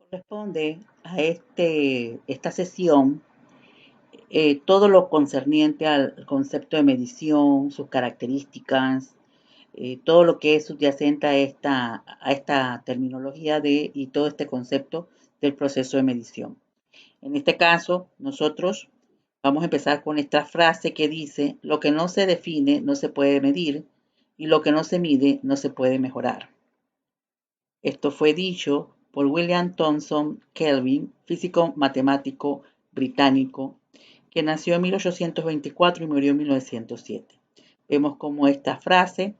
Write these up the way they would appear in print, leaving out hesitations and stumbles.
Corresponde a esta sesión todo lo concerniente al concepto de medición, sus características, todo lo que es subyacente a esta terminología y todo este concepto del proceso de medición. En este caso, nosotros vamos a empezar con esta frase que dice: lo que no se define no se puede medir y lo que no se mide no se puede mejorar. Esto fue dicho por William Thomson Kelvin, físico matemático británico, que nació en 1824 y murió en 1907. Vemos cómo esta frase,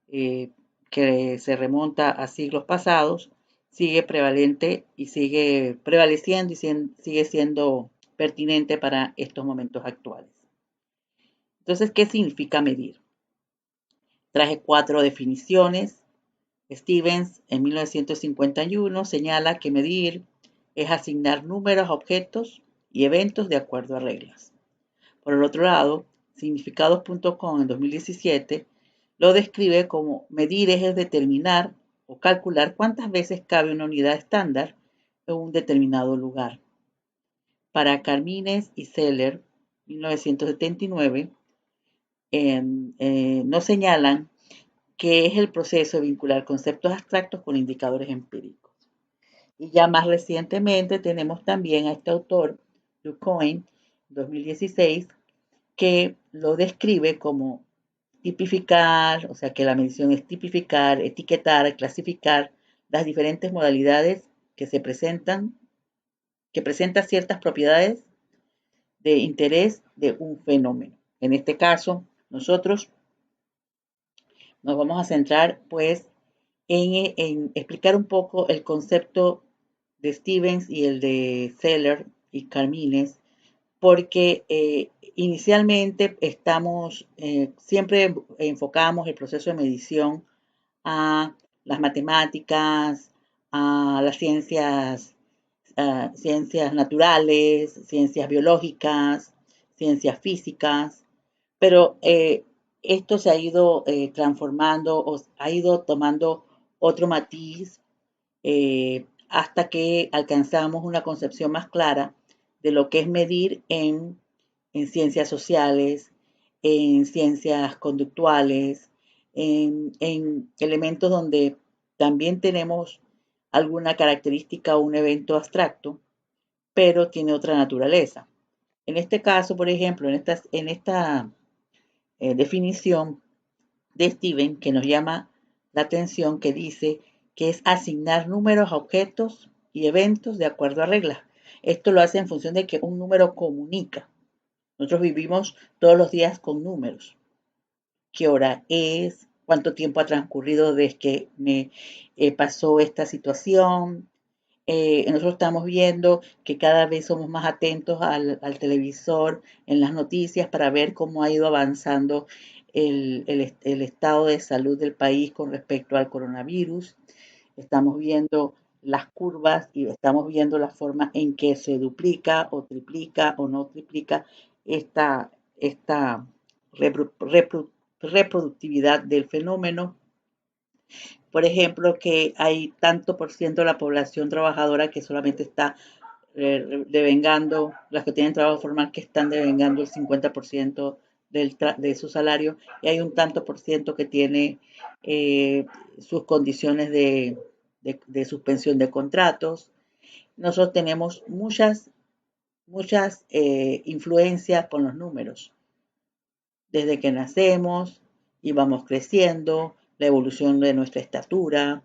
que se remonta a siglos pasados, sigue prevalente y sigue prevaleciendo y sigue siendo pertinente para estos momentos actuales. Entonces, ¿qué significa medir? Traje 4 definiciones. Stevens, en 1951, señala que medir es asignar números a objetos y eventos de acuerdo a reglas. Por el otro lado, significados.com en 2017 lo describe como: medir es determinar o calcular cuántas veces cabe una unidad estándar en un determinado lugar. Para Carmines y Seller, 1979, nos señalan que es el proceso de vincular conceptos abstractos con indicadores empíricos. Y ya más recientemente tenemos también a este autor, DuCoin, 2016, que lo describe como tipificar, o sea que la medición es tipificar, etiquetar, clasificar las diferentes modalidades que presentan ciertas propiedades de interés de un fenómeno. En este caso, nosotros nos vamos a centrar pues en explicar un poco el concepto de Stevens y el de Seller y Carmines, porque inicialmente siempre enfocamos el proceso de medición a las matemáticas, a las ciencias naturales, ciencias biológicas, ciencias físicas, pero esto se ha ido transformando o ha ido tomando otro matiz hasta que alcanzamos una concepción más clara de lo que es medir en ciencias sociales, en ciencias conductuales, en elementos donde también tenemos alguna característica o un evento abstracto, pero tiene otra naturaleza. En este caso, por ejemplo, en esta definición de Steven, que nos llama la atención, que dice que es asignar números a objetos y eventos de acuerdo a reglas. Esto lo hace en función de que un número comunica. Nosotros vivimos todos los días con números. ¿Qué hora es? ¿Cuánto tiempo ha transcurrido desde que me pasó esta situación? Nosotros estamos viendo que cada vez somos más atentos al televisor, en las noticias, para ver cómo ha ido avanzando el estado de salud del país con respecto al coronavirus. Estamos viendo las curvas y estamos viendo la forma en que se duplica o triplica o no triplica esta reproductividad del fenómeno. Por ejemplo, que hay tanto por ciento de la población trabajadora que solamente está devengando, las que tienen trabajo formal, que están devengando el 50% de su salario, y hay un tanto por ciento que tiene sus condiciones de suspensión de contratos. Nosotros tenemos muchas influencias con los números, desde que nacemos y vamos creciendo, la evolución de nuestra estatura,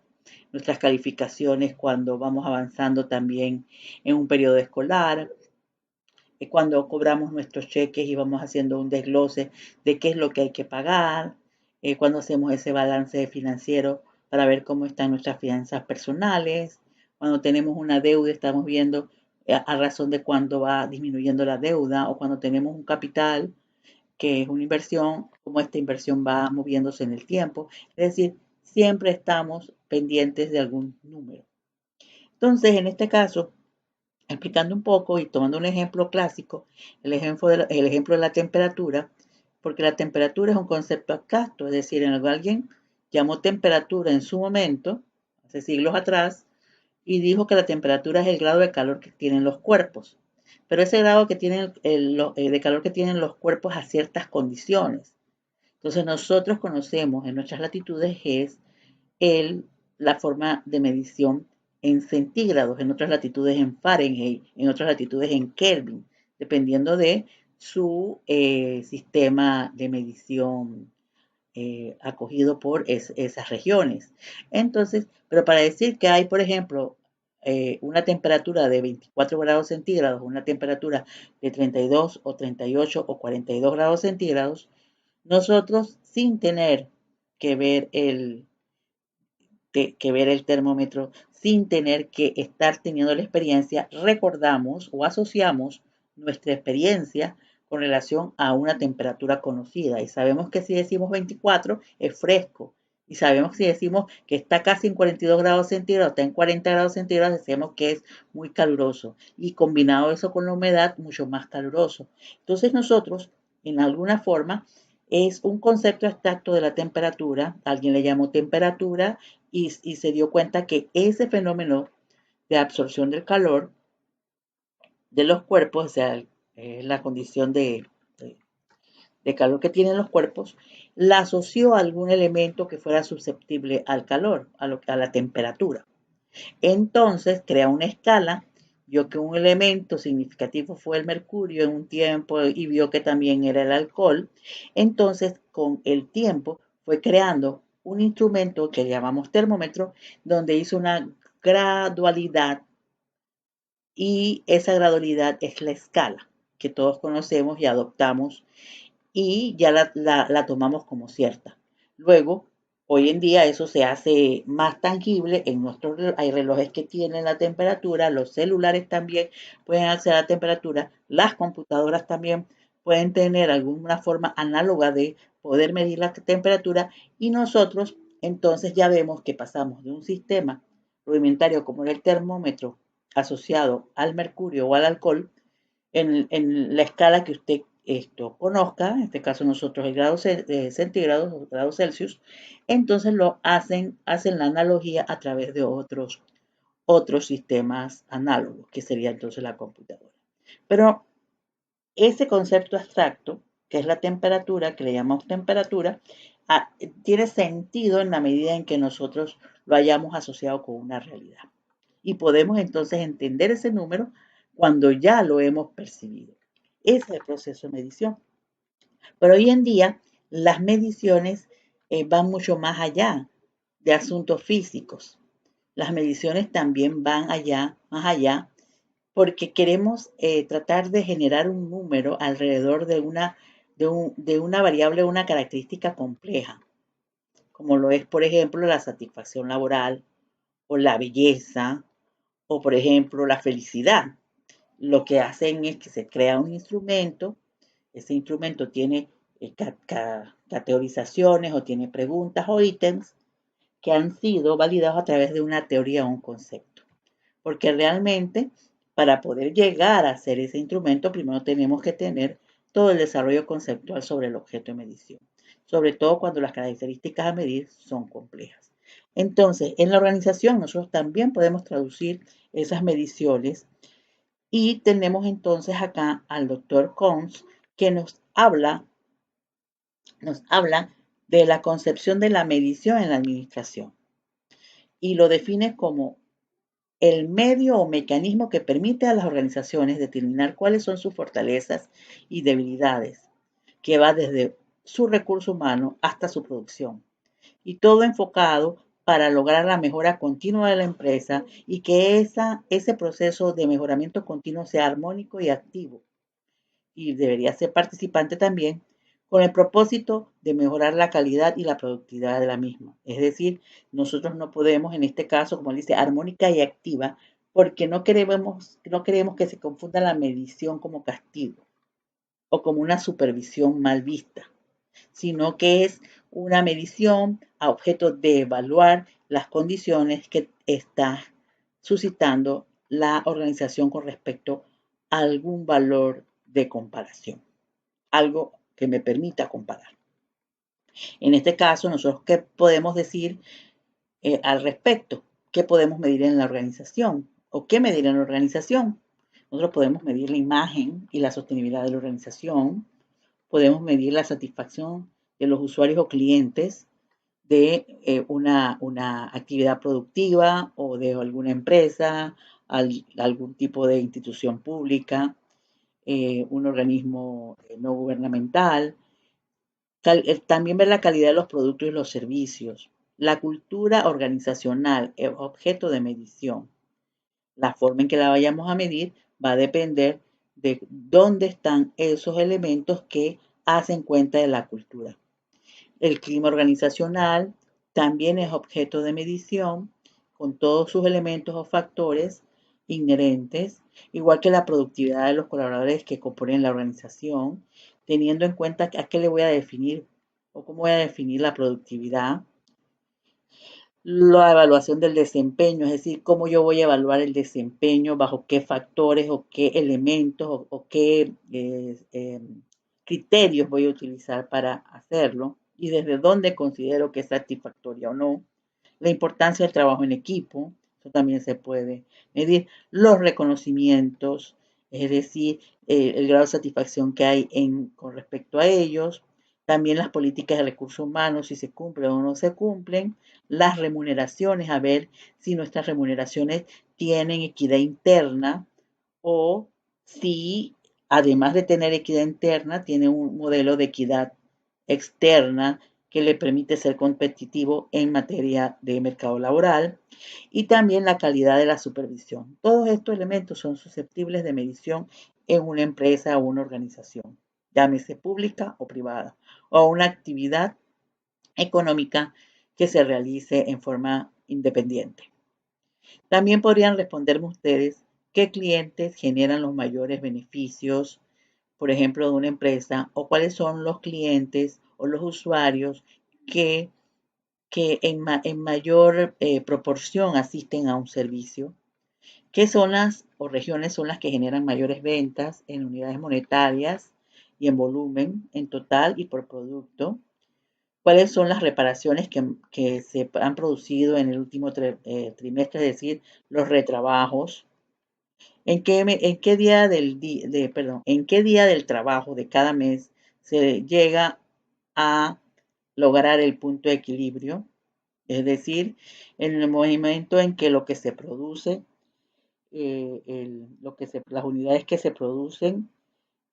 nuestras calificaciones cuando vamos avanzando también en un periodo escolar, cuando cobramos nuestros cheques y vamos haciendo un desglose de qué es lo que hay que pagar, cuando hacemos ese balance financiero para ver cómo están nuestras finanzas personales, cuando tenemos una deuda estamos viendo a razón de cuándo va disminuyendo la deuda, o cuando tenemos un capital que es una inversión, cómo esta inversión va moviéndose en el tiempo. Es decir, siempre estamos pendientes de algún número. Entonces, en este caso, explicando un poco y tomando un ejemplo clásico, el ejemplo de la temperatura, porque la temperatura es un concepto abstracto, es decir, en algo alguien llamó temperatura en su momento, hace siglos atrás, y dijo que la temperatura es el grado de calor que tienen los cuerpos. Pero ese grado que tienen de calor que tienen los cuerpos a ciertas condiciones. Entonces nosotros conocemos en nuestras latitudes es el, la forma de medición en centígrados, en otras latitudes en Fahrenheit, en otras latitudes en Kelvin, dependiendo de su sistema de medición acogido por esas regiones. Entonces, pero para decir que hay, por ejemplo, una temperatura de 24 grados centígrados, una temperatura de 32 o 38 o 42 grados centígrados, nosotros sin tener que ver que ver el termómetro, sin tener que estar teniendo la experiencia, recordamos o asociamos nuestra experiencia con relación a una temperatura conocida. Y sabemos que si decimos 24 es fresco. Y sabemos que si decimos que está casi en 42 grados centígrados, está en 40 grados centígrados, decimos que es muy caluroso. Y combinado eso con la humedad, mucho más caluroso. Entonces nosotros, en alguna forma, es un concepto abstracto de la temperatura, alguien le llamó temperatura y se dio cuenta que ese fenómeno de absorción del calor de los cuerpos, o sea, la condición de calor que tienen los cuerpos, la asoció a algún elemento que fuera susceptible al calor, a la temperatura. Entonces crea una escala, vio que un elemento significativo fue el mercurio en un tiempo y vio que también era el alcohol. Entonces, con el tiempo, fue creando un instrumento que llamamos termómetro, donde hizo una gradualidad y esa gradualidad es la escala que todos conocemos y adoptamos y ya la tomamos como cierta. Luego, hoy en día eso se hace más tangible en nuestros hay relojes que tienen la temperatura, los celulares también pueden acceder a la temperatura, las computadoras también pueden tener alguna forma análoga de poder medir la temperatura y nosotros entonces ya vemos que pasamos de un sistema rudimentario como era el termómetro asociado al mercurio o al alcohol en la escala que usted esto conozca, en este caso nosotros el grado centígrados o grados Celsius, entonces hacen la analogía a través de otros sistemas análogos, que sería entonces la computadora. Pero ese concepto abstracto, que es la temperatura, que le llamamos temperatura, tiene sentido en la medida en que nosotros lo hayamos asociado con una realidad. Y podemos entonces entender ese número cuando ya lo hemos percibido. Ese es el proceso de medición. Pero hoy en día las mediciones van mucho más allá de asuntos físicos. Las mediciones también van más allá, porque queremos tratar de generar un número alrededor de una variable, una característica compleja, como lo es, por ejemplo, la satisfacción laboral o la belleza o, por ejemplo, la felicidad. Lo que hacen es que se crea un instrumento, ese instrumento tiene categorizaciones o tiene preguntas o ítems que han sido validados a través de una teoría o un concepto. Porque realmente para poder llegar a hacer ese instrumento, primero tenemos que tener todo el desarrollo conceptual sobre el objeto de medición, sobre todo cuando las características a medir son complejas. Entonces, en la organización nosotros también podemos traducir esas mediciones y tenemos entonces acá al doctor Cons que nos habla de la concepción de la medición en la administración y lo define como el medio o mecanismo que permite a las organizaciones determinar cuáles son sus fortalezas y debilidades, que va desde su recurso humano hasta su producción. Y todo enfocado para lograr la mejora continua de la empresa y que ese proceso de mejoramiento continuo sea armónico y activo. Y debería ser participante también con el propósito de mejorar la calidad y la productividad de la misma. Es decir, nosotros no podemos, en este caso, como dice, armónica y activa, porque no queremos que se confunda la medición como castigo o como una supervisión mal vista, sino que es una medición a objeto de evaluar las condiciones que está suscitando la organización con respecto a algún valor de comparación, algo que me permita comparar. En este caso, nosotros, ¿qué podemos decir al respecto? ¿qué podemos medir en la organización? ¿O qué medir en la organización? Nosotros podemos medir la imagen y la sostenibilidad de la organización, podemos medir la satisfacción de los usuarios o clientes de una actividad productiva o de alguna empresa, algún tipo de institución pública, un organismo no gubernamental. También ver la calidad de los productos y los servicios. La cultura organizacional es objeto de medición. La forma en que la vayamos a medir va a depender de dónde están esos elementos que hacen cuenta de la cultura. El clima organizacional también es objeto de medición con todos sus elementos o factores inherentes, igual que la productividad de los colaboradores que componen la organización, teniendo en cuenta a qué le voy a definir o cómo voy a definir la productividad. La evaluación del desempeño, es decir, cómo yo voy a evaluar el desempeño, bajo qué factores o qué elementos o qué criterios voy a utilizar para hacerlo y desde dónde considero que es satisfactoria o no. La importancia del trabajo en equipo, eso también se puede medir. Los reconocimientos, es decir, el grado de satisfacción que hay con respecto a ellos. También las políticas de recursos humanos, si se cumplen o no se cumplen. Las remuneraciones, a ver si nuestras remuneraciones tienen equidad interna o si, además de tener equidad interna, tiene un modelo de equidad externa que le permite ser competitivo en materia de mercado laboral, y también la calidad de la supervisión. Todos estos elementos son susceptibles de medición en una empresa o una organización, llámese pública o privada, o una actividad económica que se realice en forma independiente. También podrían responderme ustedes qué clientes generan los mayores beneficios, por ejemplo, de una empresa, o cuáles son los clientes o los usuarios que, en mayor proporción asisten a un servicio. ¿Qué zonas o regiones son las que generan mayores ventas en unidades monetarias y en volumen, en total y por producto? ¿Cuáles son las reparaciones que se han producido en el último trimestre, es decir, los retrabajos? ¿En qué día en qué día del trabajo de cada mes se llega a lograr el punto de equilibrio? Es decir, en el momento en que lo que se produce, las unidades que se producen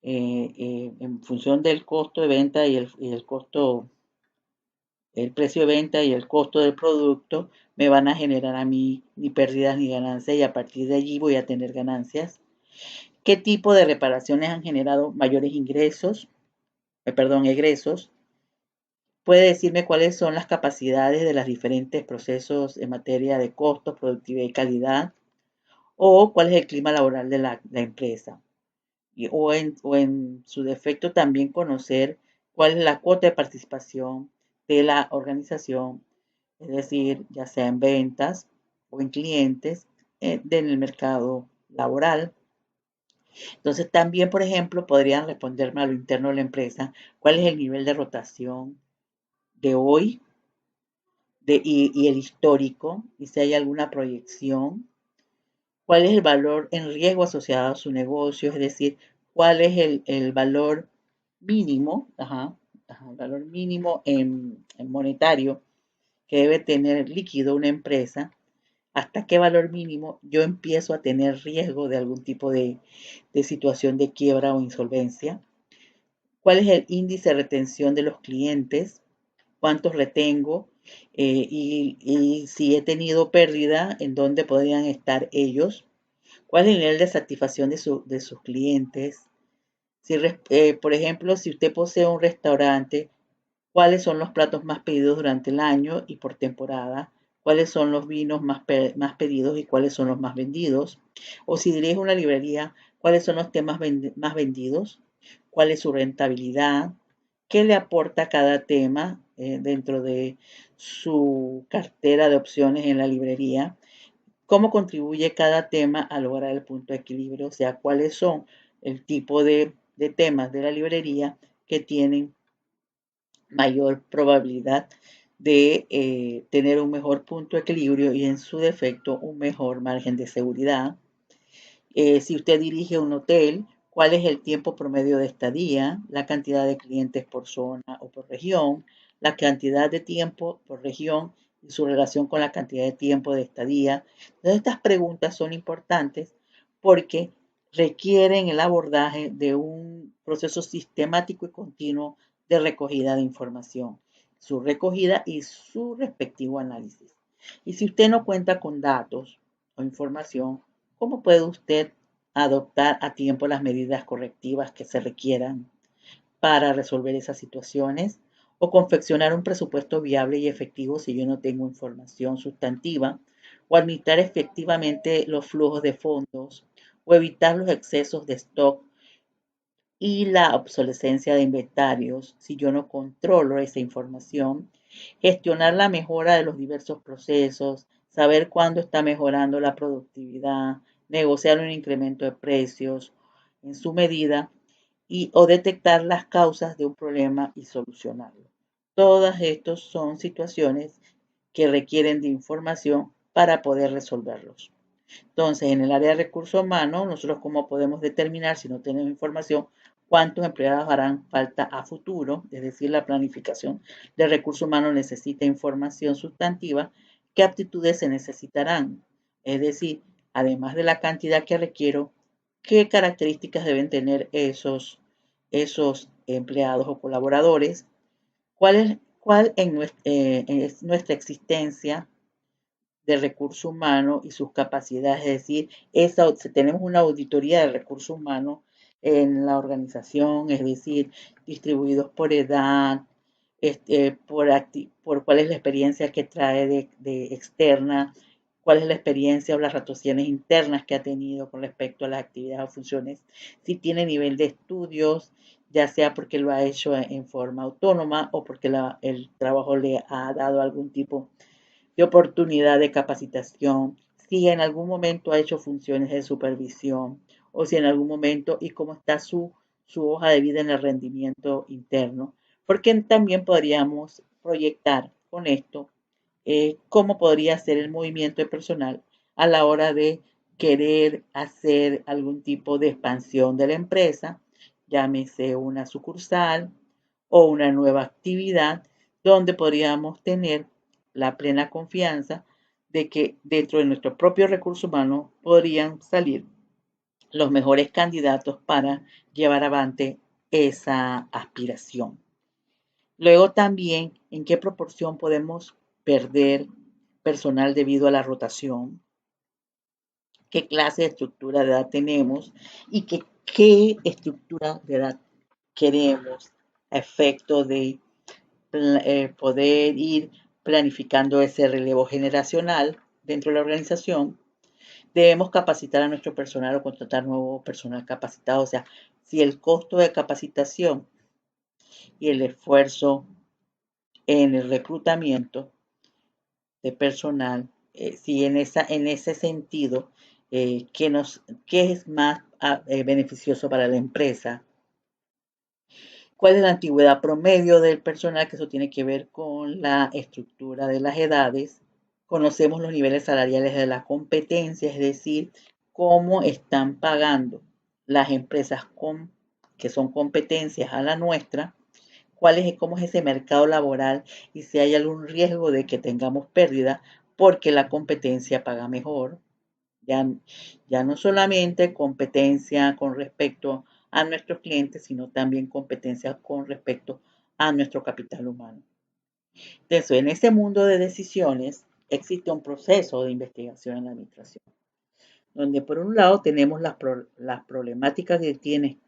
en función del costo de venta el precio de venta y el costo del producto me van a generar a mí ni pérdidas ni ganancias, y a partir de allí voy a tener ganancias. ¿Qué tipo de reparaciones han generado mayores egresos? Puede decirme cuáles son las capacidades de los diferentes procesos en materia de costos, productividad y calidad, o cuál es el clima laboral de la empresa. O en su defecto también conocer cuál es la cuota de participación de la organización, es decir, ya sea en ventas o en clientes, en el mercado laboral. Entonces, también, por ejemplo, podrían responderme a lo interno de la empresa, cuál es el nivel de rotación de hoy y el histórico, y si hay alguna proyección, cuál es el valor en riesgo asociado a su negocio, es decir, cuál es el valor mínimo, el valor mínimo en monetario que debe tener líquido una empresa, hasta qué valor mínimo yo empiezo a tener riesgo de algún tipo de situación de quiebra o insolvencia. ¿Cuál es el índice de retención de los clientes? ¿Cuántos retengo? Y si he tenido pérdida, ¿en dónde podrían estar ellos? ¿Cuál es el nivel de satisfacción de sus clientes? Por ejemplo, si usted posee un restaurante, ¿cuáles son los platos más pedidos durante el año y por temporada? ¿Cuáles son los vinos más pedidos y cuáles son los más vendidos? O si dirige una librería, ¿cuáles son los temas más vendidos? ¿Cuál es su rentabilidad? ¿Qué le aporta cada tema dentro de su cartera de opciones en la librería? ¿Cómo contribuye cada tema a lograr el punto de equilibrio? O sea, ¿cuáles son el tipo de temas de la librería que tienen mayor probabilidad de tener un mejor punto de equilibrio y en su defecto un mejor margen de seguridad. Si usted dirige un hotel, cuál es el tiempo promedio de estadía, la cantidad de clientes por zona o por región, la cantidad de tiempo por región y su relación con la cantidad de tiempo de estadía. Entonces, estas preguntas son importantes porque requieren el abordaje de un proceso sistemático y continuo de recogida de información, su recogida y su respectivo análisis. Y si usted no cuenta con datos o información, ¿cómo puede usted adoptar a tiempo las medidas correctivas que se requieran para resolver esas situaciones? O confeccionar un presupuesto viable y efectivo si yo no tengo información sustantiva, o administrar efectivamente los flujos de fondos, o evitar los excesos de stock y la obsolescencia de inventarios si yo no controlo esa información, gestionar la mejora de los diversos procesos, saber cuándo está mejorando la productividad, negociar un incremento de precios en su medida o detectar las causas de un problema y solucionarlo. Todas estas son situaciones que requieren de información para poder resolverlos. Entonces, en el área de recursos humanos, nosotros cómo podemos determinar si no tenemos información cuántos empleados harán falta a futuro, es decir, la planificación de recursos humanos necesita información sustantiva, qué aptitudes se necesitarán, es decir, además de la cantidad que requiero, qué características deben tener esos empleados o colaboradores, es nuestra existencia de recursos humanos y sus capacidades, es decir, tenemos una auditoría de recursos humanos en la organización, es decir, distribuidos por edad, por cuál es la experiencia que trae de externa, cuál es la experiencia o las rotaciones internas que ha tenido con respecto a las actividades o funciones, si tiene nivel de estudios, ya sea porque lo ha hecho en forma autónoma o porque el trabajo le ha dado algún tipo de oportunidad de capacitación, si en algún momento ha hecho funciones de supervisión o si en algún momento y cómo está su hoja de vida en el rendimiento interno, porque también podríamos proyectar con esto cómo podría ser el movimiento de personal a la hora de querer hacer algún tipo de expansión de la empresa, llámese una sucursal o una nueva actividad, donde podríamos tener la plena confianza de que dentro de nuestro propio recurso humano podrían salir los mejores candidatos para llevar adelante esa aspiración. Luego también, en qué proporción podemos perder personal debido a la rotación, qué clase de estructura de edad tenemos y qué estructura de edad queremos a efecto de poder ir planificando ese relevo generacional dentro de la organización. Debemos capacitar a nuestro personal o contratar nuevo personal capacitado. O sea, si el costo de capacitación y el esfuerzo en el reclutamiento de personal, si en ese sentido, ¿qué es más beneficioso para la empresa? ¿Cuál es la antigüedad promedio del personal? Que eso tiene que ver con la estructura de las edades. Conocemos los niveles salariales de la competencia, es decir, cómo están pagando las empresas que son competencias a la nuestra, cómo es ese mercado laboral y si hay algún riesgo de que tengamos pérdida porque la competencia paga mejor. Ya, ya no solamente competencia con respecto a nuestros clientes, sino también competencia con respecto a nuestro capital humano. Entonces, en ese mundo de decisiones existe un proceso de investigación en la administración, donde por un lado tenemos las problemáticas que tienen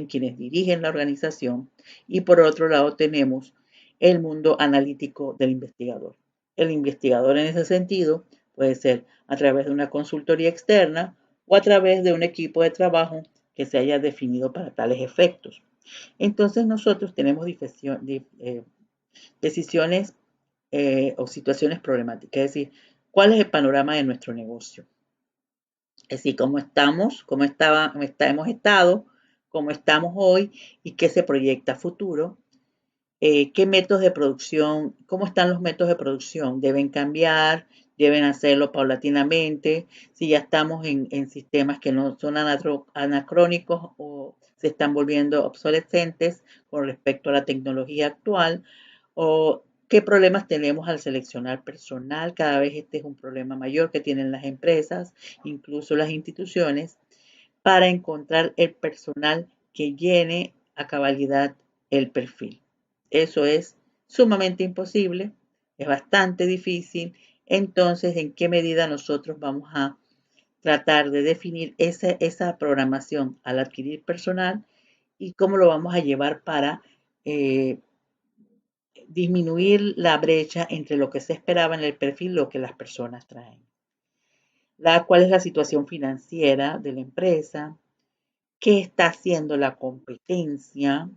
quienes dirigen la organización y por otro lado tenemos el mundo analítico del investigador. El investigador en ese sentido puede ser a través de una consultoría externa o a través de un equipo de trabajo que se haya definido para tales efectos. Entonces nosotros tenemos decisiones o situaciones problemáticas, es decir, cuál es el panorama de nuestro negocio. Es decir, cómo estamos, hemos estado, cómo estamos hoy y qué se proyecta a futuro. qué métodos de producción, cómo están los métodos de producción, deben cambiar, deben hacerlo paulatinamente, si ya estamos en sistemas que no son anacrónicos o se están volviendo obsolescentes con respecto a la tecnología actual, o qué problemas tenemos al seleccionar personal. Cada vez este es un problema mayor que tienen las empresas, incluso las instituciones, para encontrar el personal que llene a cabalidad el perfil. Eso es sumamente imposible, es bastante difícil. Entonces, ¿en qué medida nosotros vamos a tratar de definir esa programación al adquirir personal y cómo lo vamos a llevar para eh, disminuir la brecha entre lo que se esperaba en el perfil y lo que las personas traen? ¿Cuál es la situación financiera de la empresa? ¿Qué está haciendo la competencia?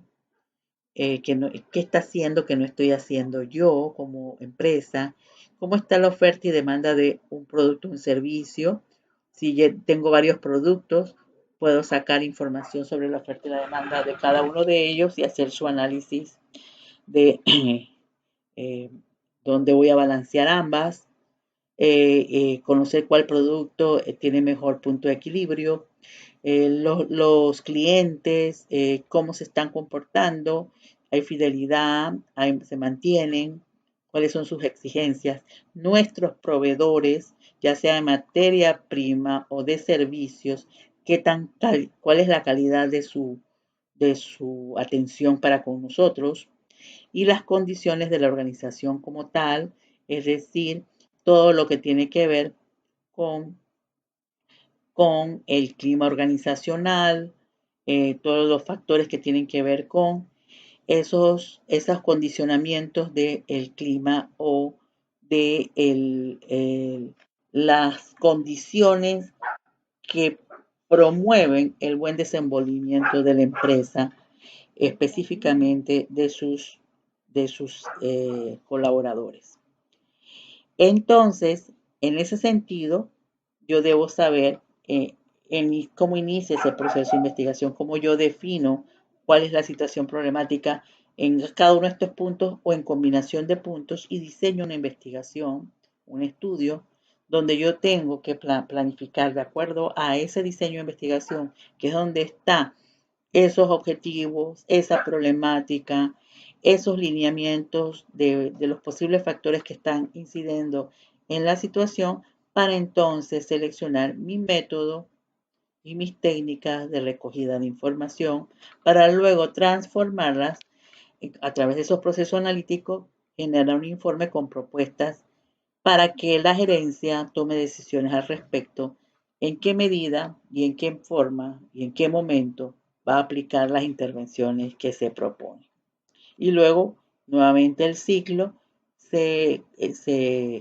¿Qué está haciendo que no estoy haciendo yo como empresa? ¿Cómo está la oferta y demanda de un producto o un servicio? Si ya tengo varios productos, puedo sacar información sobre la oferta y la demanda de cada uno de ellos y hacer su análisis de eh, dónde voy a balancear ambas, conocer cuál producto tiene mejor punto de equilibrio, los clientes, cómo se están comportando, hay fidelidad, se mantienen, cuáles son sus exigencias, nuestros proveedores, ya sea de materia prima o de servicios, cuál es la calidad de su atención para con nosotros y las condiciones de la organización como tal, es decir, todo lo que tiene que ver con con el clima organizacional, todos los factores que tienen que ver con esos condicionamientos del clima o de las condiciones que promueven el buen desenvolvimiento de la empresa, específicamente de sus colaboradores. Entonces, en ese sentido, yo debo saber cómo inicia ese proceso de investigación, cómo yo defino cuál es la situación problemática en cada uno de estos puntos o en combinación de puntos y diseño una investigación, un estudio, donde yo tengo que planificar de acuerdo a ese diseño de investigación, que es donde está esos objetivos, esa problemática, esos lineamientos de los posibles factores que están incidiendo en la situación para entonces seleccionar mi método y mis técnicas de recogida de información para luego transformarlas a través de esos procesos analíticos, generar un informe con propuestas para que la gerencia tome decisiones al respecto, en qué medida y en qué forma y en qué momento va a aplicar las intervenciones que se proponen. Y luego, nuevamente el ciclo se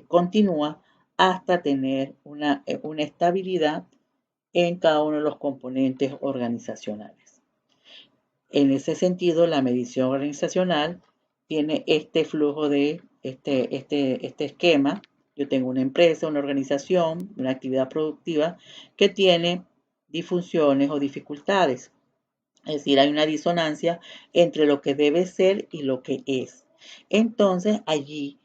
continúa hasta tener una estabilidad en cada uno de los componentes organizacionales. En ese sentido, la medición organizacional tiene este flujo de este esquema. Yo tengo una empresa, una organización, una actividad productiva que tiene disfunciones o dificultades. Es decir, hay una disonancia entre lo que debe ser y lo que es. Entonces, allí,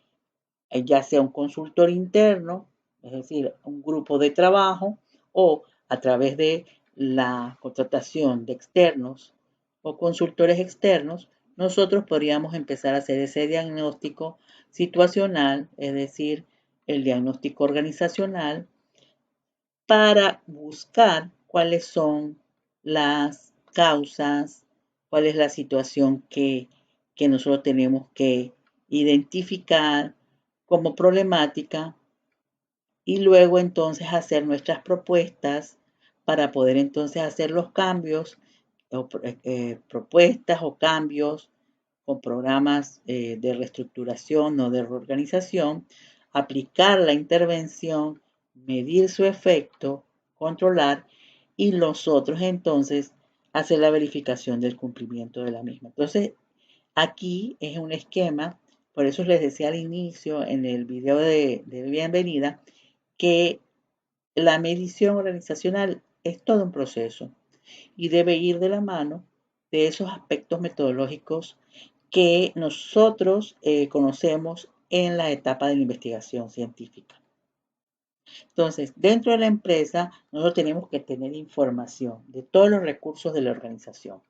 ya sea un consultor interno, es decir, un grupo de trabajo, o a través de la contratación de externos o consultores externos, nosotros podríamos empezar a hacer ese diagnóstico situacional, es decir, el diagnóstico organizacional, para buscar cuáles son las causas, cuál es la situación que nosotros tenemos que identificar como problemática y luego entonces hacer nuestras propuestas para poder entonces hacer los cambios o propuestas o cambios con programas de reestructuración o de reorganización, aplicar la intervención, medir su efecto, controlar y nosotros entonces hacer la verificación del cumplimiento de la misma. Entonces, aquí es un esquema, por eso les decía al inicio en el video de bienvenida, que la medición organizacional es todo un proceso y debe ir de la mano de esos aspectos metodológicos que nosotros conocemos en la etapa de la investigación científica. Entonces, dentro de la empresa, nosotros tenemos que tener información de todos los recursos de la organización.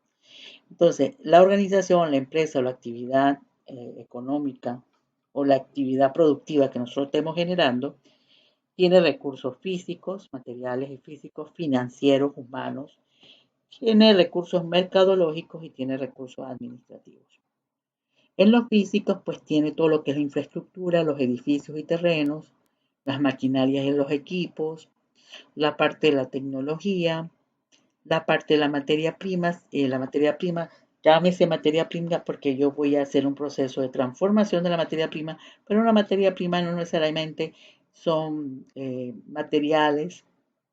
Entonces, la organización, la empresa o la actividad económica o la actividad productiva que nosotros estemos generando, tiene recursos físicos, materiales y físicos, financieros, humanos, tiene recursos mercadológicos y tiene recursos administrativos. En los físicos, pues tiene todo lo que es la infraestructura, los edificios y terrenos, las maquinarias y los equipos, la parte de la tecnología, la parte de la materia prima, llámese materia prima porque yo voy a hacer un proceso de transformación de la materia prima, pero una materia prima no necesariamente son materiales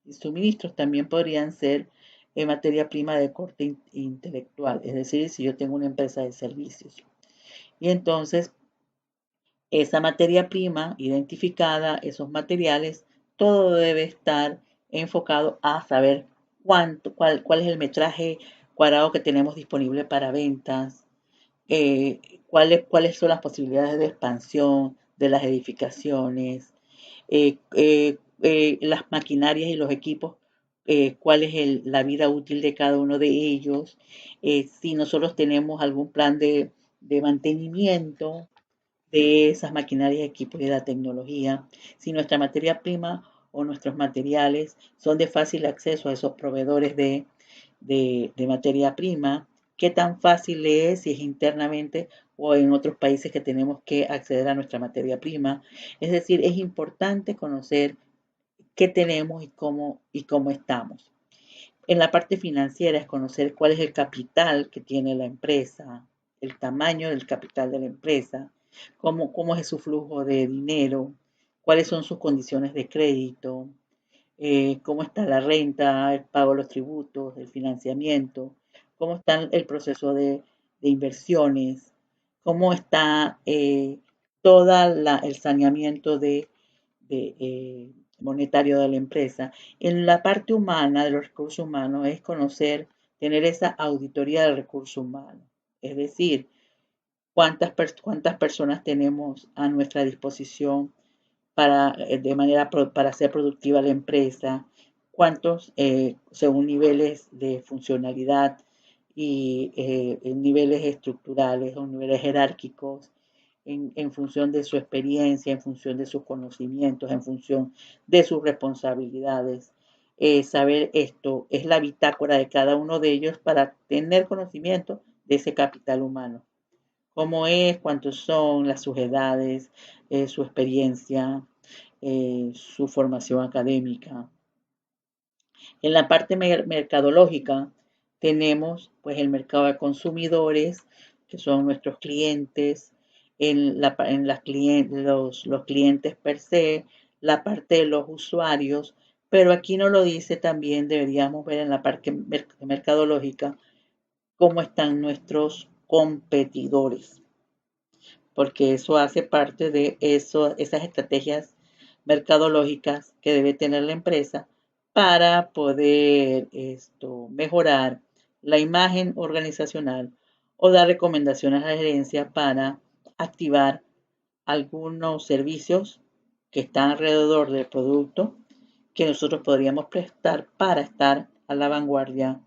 y suministros, también podrían ser materia prima de corte intelectual, es decir, si yo tengo una empresa de servicios. Y entonces, esa materia prima identificada, esos materiales, todo debe estar enfocado a saber cuál es el metraje cuadrado que tenemos disponible para ventas, cuáles son las posibilidades de expansión de las edificaciones, las maquinarias y los equipos, cuál es la vida útil de cada uno de ellos, si nosotros tenemos algún plan de mantenimiento de esas maquinarias, equipos y de la tecnología, si nuestra materia prima o nuestros materiales son de fácil acceso a esos proveedores de materia prima, qué tan fácil es, si es internamente o en otros países que tenemos que acceder a nuestra materia prima. Es decir, es importante conocer qué tenemos y cómo estamos. En la parte financiera es conocer cuál es el capital que tiene la empresa, el tamaño del capital de la empresa, cómo es su flujo de dinero, cuáles son sus condiciones de crédito, cómo está la renta, el pago de los tributos, el financiamiento, cómo está el proceso de inversiones, cómo está todo el saneamiento monetario de la empresa. En la parte humana, de los recursos humanos, es conocer, tener esa auditoría del recurso humano. Es decir, cuántas personas tenemos a nuestra disposición para hacer productiva la empresa, cuántos, según niveles de funcionalidad y niveles estructurales o niveles jerárquicos, en función de su experiencia, en función de sus conocimientos, en función de sus responsabilidades. Saber esto es la bitácora de cada uno de ellos para tener conocimiento de ese capital humano. Cómo es, cuántos son, sus edades, su experiencia, su formación académica. En la parte mercadológica tenemos pues el mercado de consumidores, que son nuestros clientes, los clientes per se, la parte de los usuarios, pero aquí no lo dice, también deberíamos ver en la parte mercadológica cómo están nuestros competidores, porque eso hace parte de esas estrategias mercadológicas que debe tener la empresa para poder mejorar la imagen organizacional o dar recomendaciones a la gerencia para activar algunos servicios que están alrededor del producto que nosotros podríamos prestar para estar a la vanguardia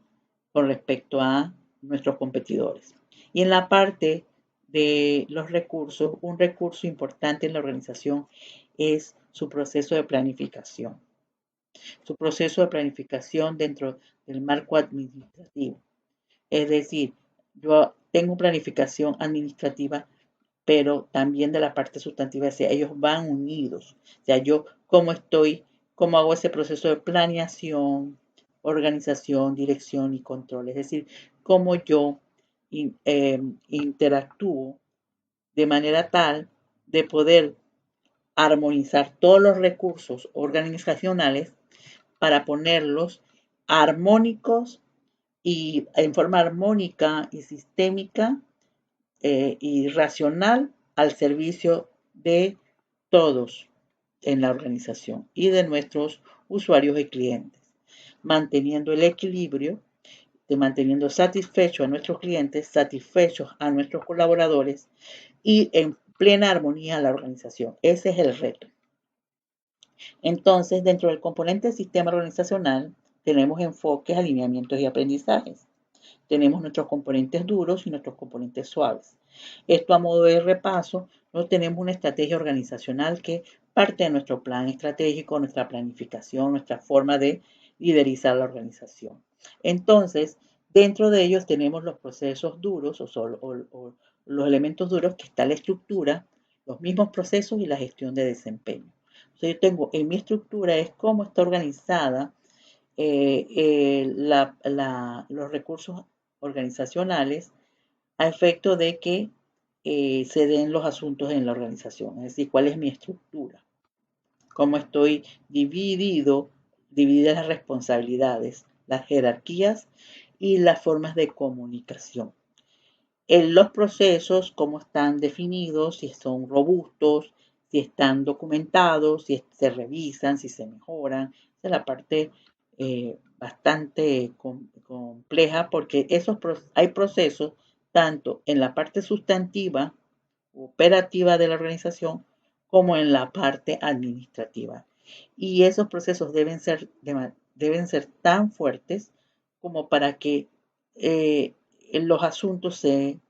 con respecto a nuestros competidores. Y en la parte de los recursos, un recurso importante en la organización es su proceso de planificación. Su proceso de planificación dentro del marco administrativo. Es decir, yo tengo planificación administrativa, pero también de la parte sustantiva, o sea, ellos van unidos. O sea, yo cómo hago ese proceso de planeación, organización, dirección y control. Es decir, cómo yo interactúo de manera tal de poder armonizar todos los recursos organizacionales para ponerlos armónicos y en forma armónica y sistémica y racional al servicio de todos en la organización y de nuestros usuarios y clientes, manteniendo el equilibrio de manteniendo satisfechos a nuestros clientes, satisfechos a nuestros colaboradores y en plena armonía a la organización. Ese es el reto. Entonces, dentro del componente del sistema organizacional, tenemos enfoques, alineamientos y aprendizajes. Tenemos nuestros componentes duros y nuestros componentes suaves. Esto a modo de repaso, no tenemos una estrategia organizacional que parte de nuestro plan estratégico, nuestra planificación, nuestra forma de liderizar la organización. Entonces, dentro de ellos tenemos los procesos duros o los elementos duros que está la estructura, los mismos procesos y la gestión de desempeño. Entonces, yo tengo en mi estructura es cómo está organizada los recursos organizacionales a efecto de que se den los asuntos en la organización, es decir, cuál es mi estructura, cómo estoy divididas las responsabilidades, las jerarquías y las formas de comunicación. En los procesos, cómo están definidos, si son robustos, si están documentados, si se revisan, si se mejoran. Esa es la parte bastante compleja porque hay procesos tanto en la parte sustantiva, operativa de la organización, como en la parte administrativa. Y esos procesos deben ser tan fuertes como para que los asuntos se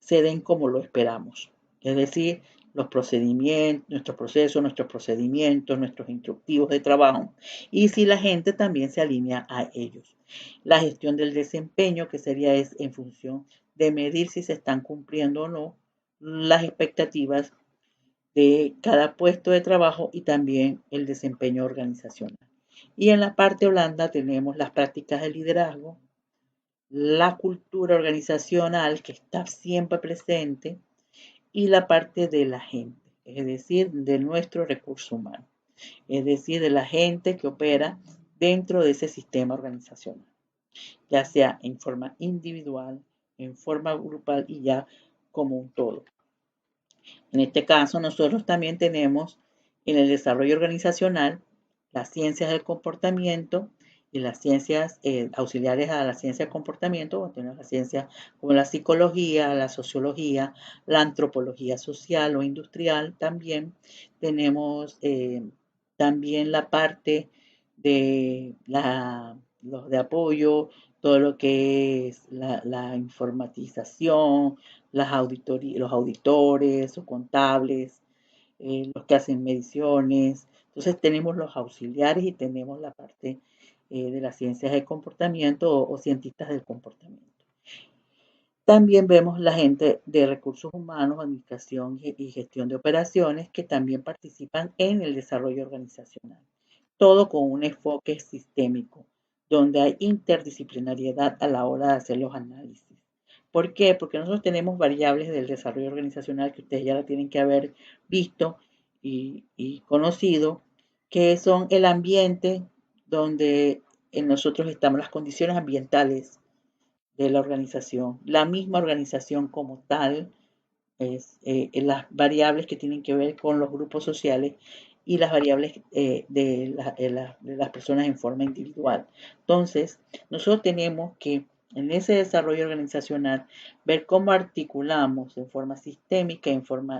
den como lo esperamos. Es decir, los procedimientos, nuestros procesos, nuestros procedimientos, nuestros instructivos de trabajo y si la gente también se alinea a ellos. La gestión del desempeño, que sería es en función de medir si se están cumpliendo o no las expectativas de cada puesto de trabajo y también el desempeño organizacional. Y en la parte blanda tenemos las prácticas de liderazgo, la cultura organizacional que está siempre presente y la parte de la gente, es decir, de nuestro recurso humano, es decir, de la gente que opera dentro de ese sistema organizacional, ya sea en forma individual, en forma grupal y ya como un todo. En este caso, nosotros también tenemos en el desarrollo organizacional las ciencias del comportamiento y las ciencias auxiliares a la ciencia del comportamiento, tenemos las ciencias como la psicología, la sociología, la antropología social o industrial también. Tenemos también la parte de los de apoyo, todo lo que es la informatización, los auditores o contables, los que hacen mediciones. Entonces tenemos los auxiliares y tenemos la parte de las ciencias del comportamiento o cientistas del comportamiento. También vemos la gente de recursos humanos, administración y gestión de operaciones que también participan en el desarrollo organizacional. Todo con un enfoque sistémico, donde hay interdisciplinariedad a la hora de hacer los análisis. ¿Por qué? Porque nosotros tenemos variables del desarrollo organizacional que ustedes ya la tienen que haber visto y conocido, que son el ambiente donde en nosotros estamos, las condiciones ambientales de la organización, la misma organización como tal, las variables que tienen que ver con los grupos sociales y las variables de las personas en forma individual. Entonces, nosotros tenemos que en ese desarrollo organizacional ver cómo articulamos en forma sistémica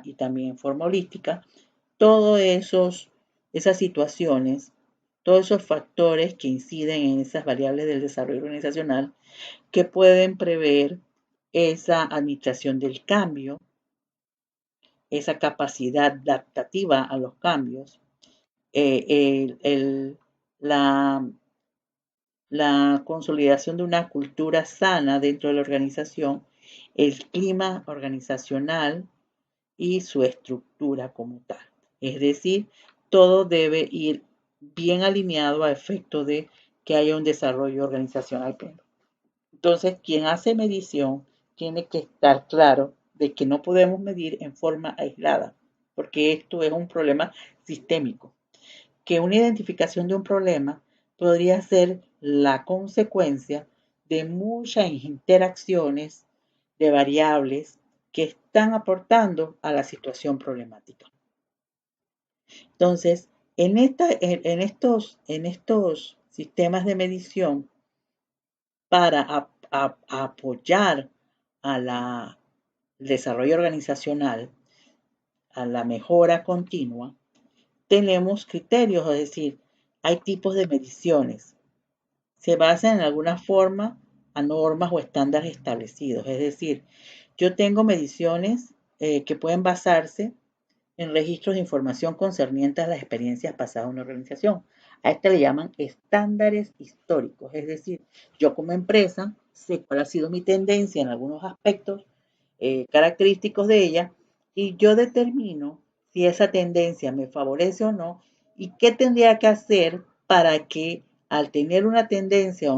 y también en forma holística todos esas situaciones, todos esos factores que inciden en esas variables del desarrollo organizacional que pueden prever esa administración del cambio, esa capacidad adaptativa a los cambios, la, la consolidación de una cultura sana dentro de la organización, el clima organizacional y su estructura como tal. Es decir, todo debe ir bien alineado a efecto de que haya un desarrollo organizacional pleno. Entonces, quien hace medición tiene que estar claro de que no podemos medir en forma aislada, porque esto es un problema sistémico, que una identificación de un problema podría ser la consecuencia de muchas interacciones de variables que están aportando a la situación problemática. Entonces, en estos sistemas de medición, para apoyar al desarrollo organizacional, a la mejora continua, tenemos criterios, es decir, hay tipos de mediciones. Se basan en alguna forma a normas o estándares establecidos. Es decir, yo tengo mediciones que pueden basarse en registros de información concernientes a las experiencias pasadas de una organización. A este le llaman estándares históricos. Es decir, yo como empresa sé cuál ha sido mi tendencia en algunos aspectos característicos de ella y yo determino si esa tendencia me favorece o no y qué tendría que hacer para que al tener una tendencia,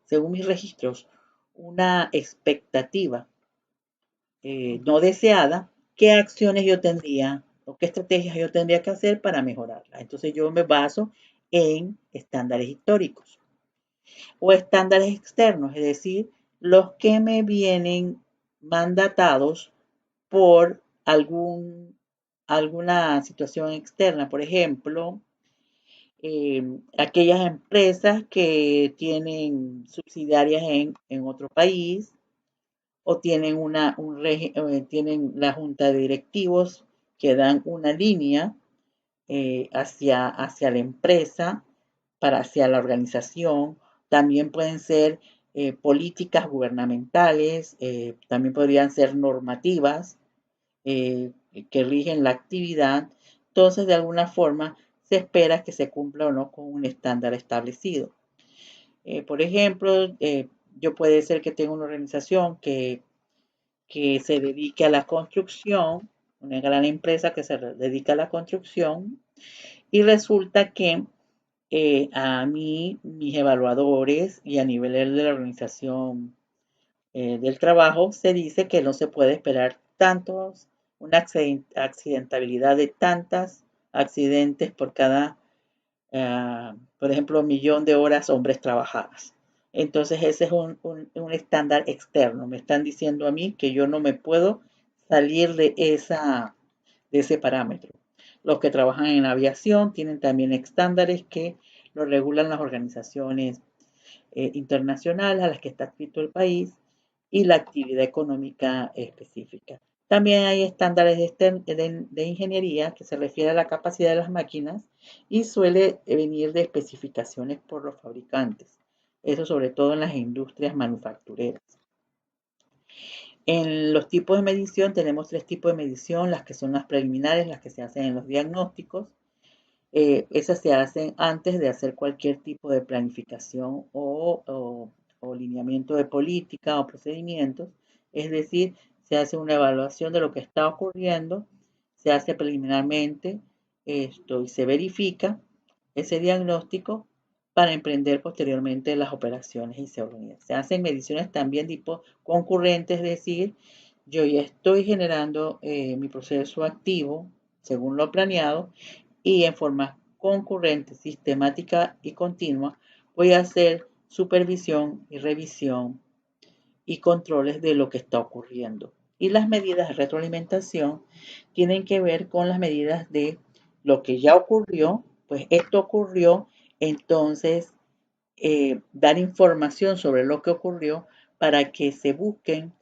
según mis registros, una expectativa no deseada, qué acciones yo tendría o qué estrategias yo tendría que hacer para mejorarla. Entonces yo me baso en estándares históricos o estándares externos, es decir, los que me vienen mandatados por alguna situación externa. Por ejemplo, aquellas empresas que tienen subsidiarias en otro país o tienen, tienen la junta de directivos que dan una línea hacia la empresa, hacia la organización. También pueden ser políticas gubernamentales, también podrían ser normativas que rigen la actividad. Entonces, de alguna forma, se espera que se cumpla o no con un estándar establecido. Por ejemplo, yo puede ser que tenga una organización que se dedique a la construcción, una gran empresa que se dedica a la construcción, y resulta que a mí, mis evaluadores y a nivel de la organización del trabajo, se dice que no se puede esperar una accidentabilidad de tantas accidentes por cada, por ejemplo, millón de horas hombres trabajadas. Entonces ese es un estándar externo. Me están diciendo a mí que yo no me puedo salir de ese parámetro. Los que trabajan en aviación tienen también estándares que lo regulan las organizaciones internacionales a las que está adscrito el país y la actividad económica específica. También hay estándares de ingeniería que se refiere a la capacidad de las máquinas y suele venir de especificaciones por los fabricantes. Eso sobre todo en las industrias manufactureras. En los tipos de medición tenemos tres tipos de medición, las que son las preliminares, las que se hacen en los diagnósticos. Esas se hacen antes de hacer cualquier tipo de planificación o lineamiento de política o procedimientos. Es decir, se hace una evaluación de lo que está ocurriendo, se hace preliminarmente esto y se verifica ese diagnóstico para emprender posteriormente las operaciones y se organiza. Se hacen mediciones también tipo concurrentes, es decir, yo ya estoy generando mi proceso activo según lo planeado y en forma concurrente, sistemática y continua voy a hacer supervisión y revisión y controles de lo que está ocurriendo. Y las medidas de retroalimentación tienen que ver con las medidas de lo que ya ocurrió, pues esto ocurrió, entonces dar información sobre lo que ocurrió para que se busquen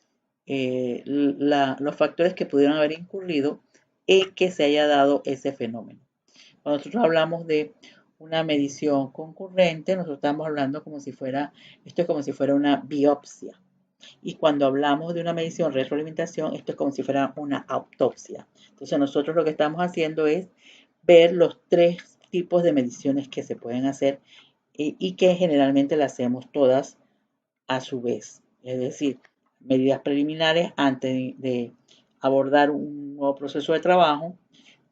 los factores que pudieron haber incurrido en que se haya dado ese fenómeno. Cuando nosotros hablamos de una medición concurrente, nosotros estamos hablando esto es como si fuera una biopsia. Y cuando hablamos de una medición retroalimentación, esto es como si fuera una autopsia. Entonces nosotros lo que estamos haciendo es ver los tres tipos de mediciones que se pueden hacer y que generalmente las hacemos todas a su vez. Es decir, medidas preliminares antes de abordar un nuevo proceso de trabajo,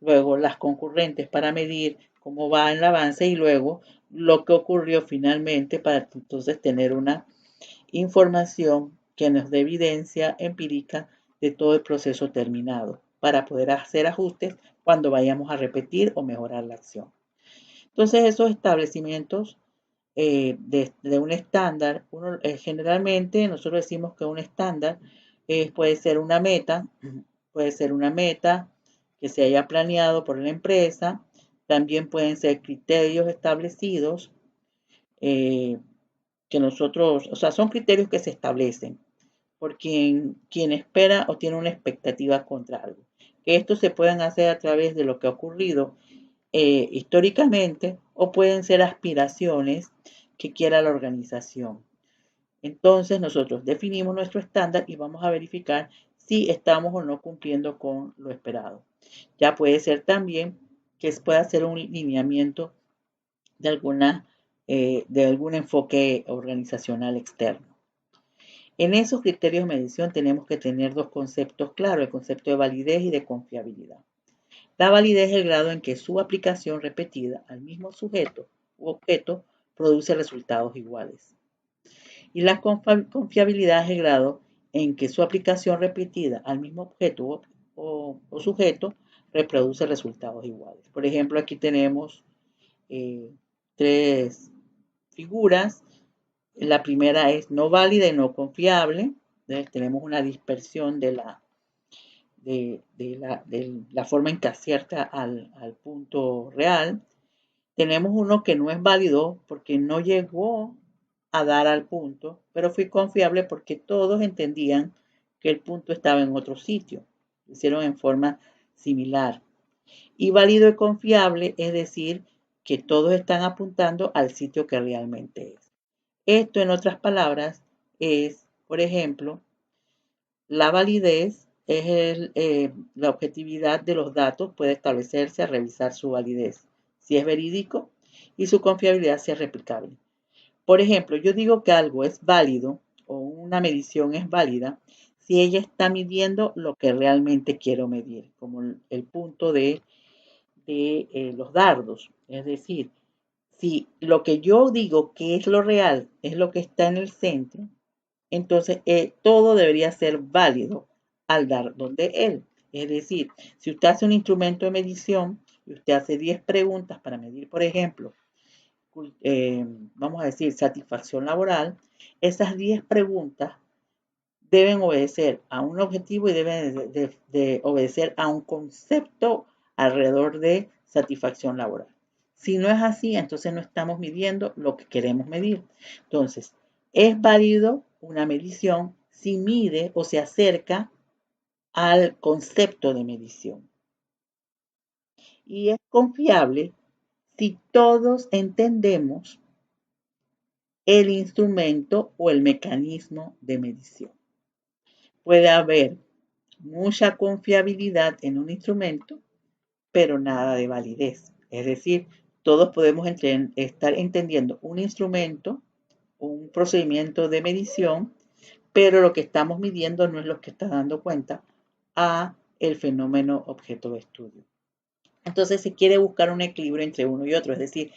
luego las concurrentes para medir cómo va el avance y luego lo que ocurrió finalmente para entonces tener una información que nos dé evidencia empírica de todo el proceso terminado para poder hacer ajustes cuando vayamos a repetir o mejorar la acción. Entonces esos establecimientos de un estándar, generalmente nosotros decimos que un estándar puede ser una meta que se haya planeado por la empresa, también pueden ser criterios establecidos que nosotros, o sea, son criterios que se establecen por quien espera o tiene una expectativa contra algo. Que estos se pueden hacer a través de lo que ha ocurrido históricamente o pueden ser aspiraciones que quiera la organización. Entonces nosotros definimos nuestro estándar y vamos a verificar si estamos o no cumpliendo con lo esperado. Ya puede ser también que pueda ser un lineamiento de de algún enfoque organizacional externo. En esos criterios de medición tenemos que tener dos conceptos claros, el concepto de validez y de confiabilidad. La validez es el grado en que su aplicación repetida al mismo sujeto u objeto produce resultados iguales. Y la confiabilidad es el grado en que su aplicación repetida al mismo objeto o sujeto reproduce resultados iguales. Por ejemplo, aquí tenemos tres figuras. La primera es no válida y no confiable. Entonces, tenemos una dispersión de la forma en que acierta al punto real. Tenemos uno que no es válido porque no llegó a dar al punto, pero fue confiable porque todos entendían que el punto estaba en otro sitio. Lo hicieron en forma similar. Y válido y confiable es decir que todos están apuntando al sitio que realmente es. Esto, en otras palabras, es, por ejemplo, la validez es la objetividad de los datos puede establecerse a revisar su validez, si es verídico, y su confiabilidad si es replicable. Por ejemplo, yo digo que algo es válido o una medición es válida si ella está midiendo lo que realmente quiero medir, como el punto de los dardos. Es decir, si lo que yo digo que es lo real es lo que está en el centro, entonces todo debería ser válido al dar donde él. Es decir, si usted hace un instrumento de medición y usted hace 10 preguntas para medir, por ejemplo, vamos a decir, satisfacción laboral, esas 10 preguntas deben obedecer a un objetivo y deben de obedecer a un concepto alrededor de satisfacción laboral. Si no es así, entonces no estamos midiendo lo que queremos medir. Entonces, es válido una medición si mide o se acerca al concepto de medición. Y es confiable si todos entendemos el instrumento o el mecanismo de medición. Puede haber mucha confiabilidad en un instrumento, pero nada de validez. Es decir, todos podemos estar entendiendo un instrumento, un procedimiento de medición, pero lo que estamos midiendo no es lo que está dando cuenta a el fenómeno objeto de estudio. Entonces se quiere buscar un equilibrio entre uno y otro, es decir,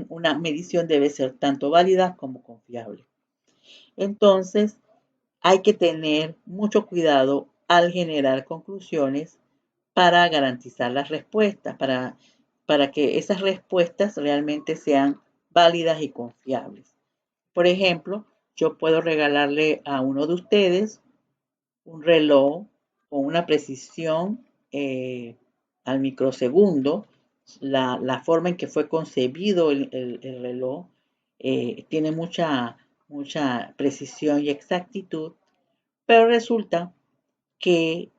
una medición debe ser tanto válida como confiable. Entonces, hay que tener mucho cuidado al generar conclusiones para garantizar las respuestas, para que esas respuestas realmente sean válidas y confiables. Por ejemplo, yo puedo regalarle a uno de ustedes un reloj con una precisión al microsegundo. La forma en que fue concebido el reloj tiene mucha precisión y exactitud, pero resulta que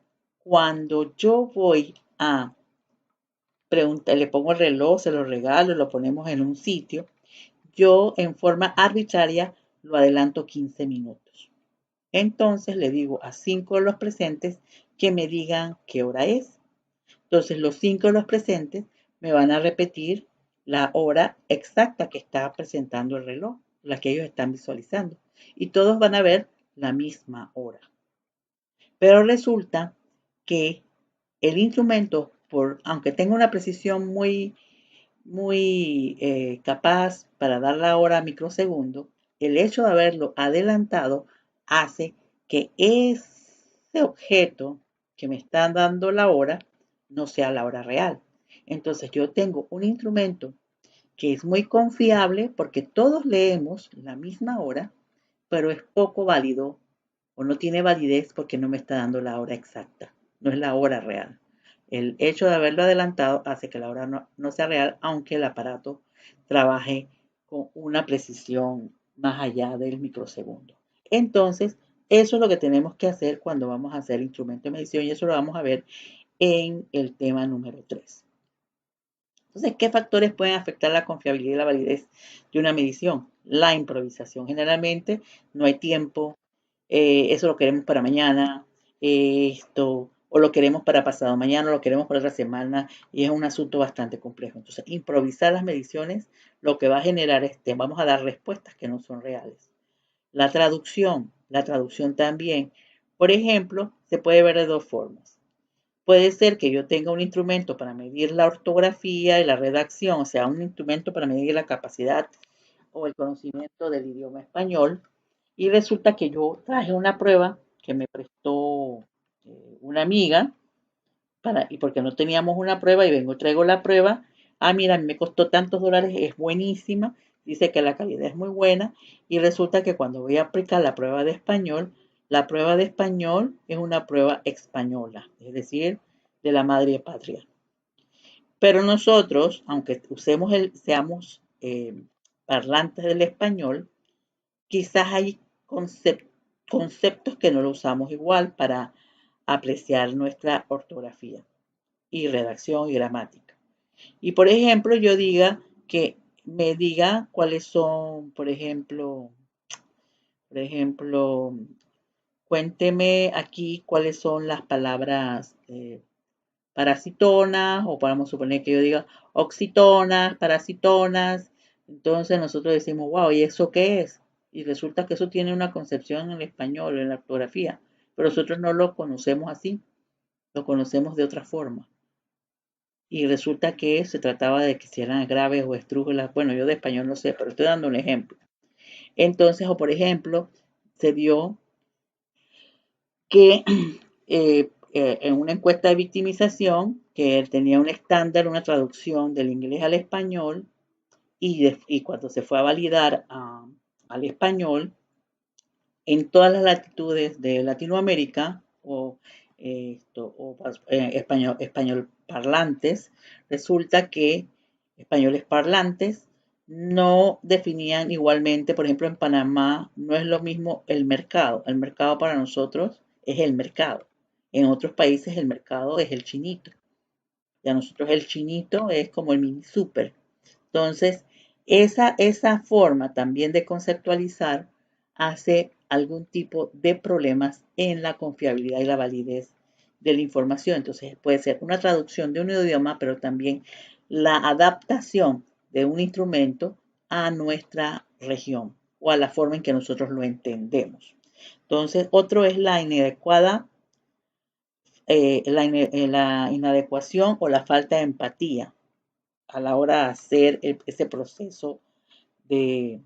cuando yo voy a preguntar, le pongo el reloj, se lo regalo, lo ponemos en un sitio, yo en forma arbitraria lo adelanto 15 minutos. Entonces le digo a 5 de los presentes que me digan qué hora es. Entonces los 5 de los presentes me van a repetir la hora exacta que está presentando el reloj, la que ellos están visualizando. Y todos van a ver la misma hora. Pero resulta que el instrumento, aunque tenga una precisión muy capaz para dar la hora a microsegundo, el hecho de haberlo adelantado hace que ese objeto que me está dando la hora no sea la hora real. Entonces yo tengo un instrumento que es muy confiable porque todos leemos la misma hora, pero es poco válido o no tiene validez porque no me está dando la hora exacta, no es la hora real. El hecho de haberlo adelantado hace que la hora no sea real, aunque el aparato trabaje con una precisión más allá del microsegundo. Entonces, eso es lo que tenemos que hacer cuando vamos a hacer instrumento de medición y eso lo vamos a ver en el tema número 3. Entonces, ¿qué factores pueden afectar la confiabilidad y la validez de una medición? La improvisación. Generalmente no hay tiempo, eso lo queremos para mañana, o lo queremos para pasado mañana, o lo queremos para otra semana, y es un asunto bastante complejo. Entonces, improvisar las mediciones lo que va a generar es que vamos a dar respuestas que no son reales. La traducción también. Por ejemplo, se puede ver de dos formas. Puede ser que yo tenga un instrumento para medir la ortografía y la redacción, o sea, un instrumento para medir la capacidad o el conocimiento del idioma español, y resulta que yo traje una prueba que me prestó una amiga, y porque no teníamos una prueba, y vengo, traigo la prueba, mira, me costó tantos dólares, es buenísima, dice que la calidad es muy buena, y resulta que cuando voy a aplicar la prueba de español es una prueba española, es decir, de la madre patria. Pero nosotros, aunque seamos parlantes del español, quizás hay conceptos que no lo usamos igual para apreciar nuestra ortografía y redacción y gramática. Y por ejemplo, yo diga que me diga cuáles son, por ejemplo, cuénteme aquí cuáles son las palabras parasitonas, o podemos suponer que yo diga oxitonas, parasitonas. Entonces nosotros decimos, wow, ¿y eso qué es? Y resulta que eso tiene una concepción en el español, en la ortografía, pero nosotros no lo conocemos así, lo conocemos de otra forma. Y resulta que se trataba de que si eran graves o estrújulas. Bueno, yo de español no sé, pero estoy dando un ejemplo. Entonces, o por ejemplo, se dio que en una encuesta de victimización, que tenía un estándar, una traducción del inglés al español, y cuando se fue a validar al español, en todas las latitudes de Latinoamérica español parlantes, resulta que españoles parlantes no definían igualmente, por ejemplo, en Panamá no es lo mismo el mercado. El mercado para nosotros es el mercado. En otros países el mercado es el chinito. Y a nosotros el chinito es como el mini super. Entonces, esa forma también de conceptualizar hace algún tipo de problemas en la confiabilidad y la validez de la información. Entonces, puede ser una traducción de un idioma, pero también la adaptación de un instrumento a nuestra región o a la forma en que nosotros lo entendemos. Entonces, otro es la inadecuación o la falta de empatía a la hora de hacer ese proceso de,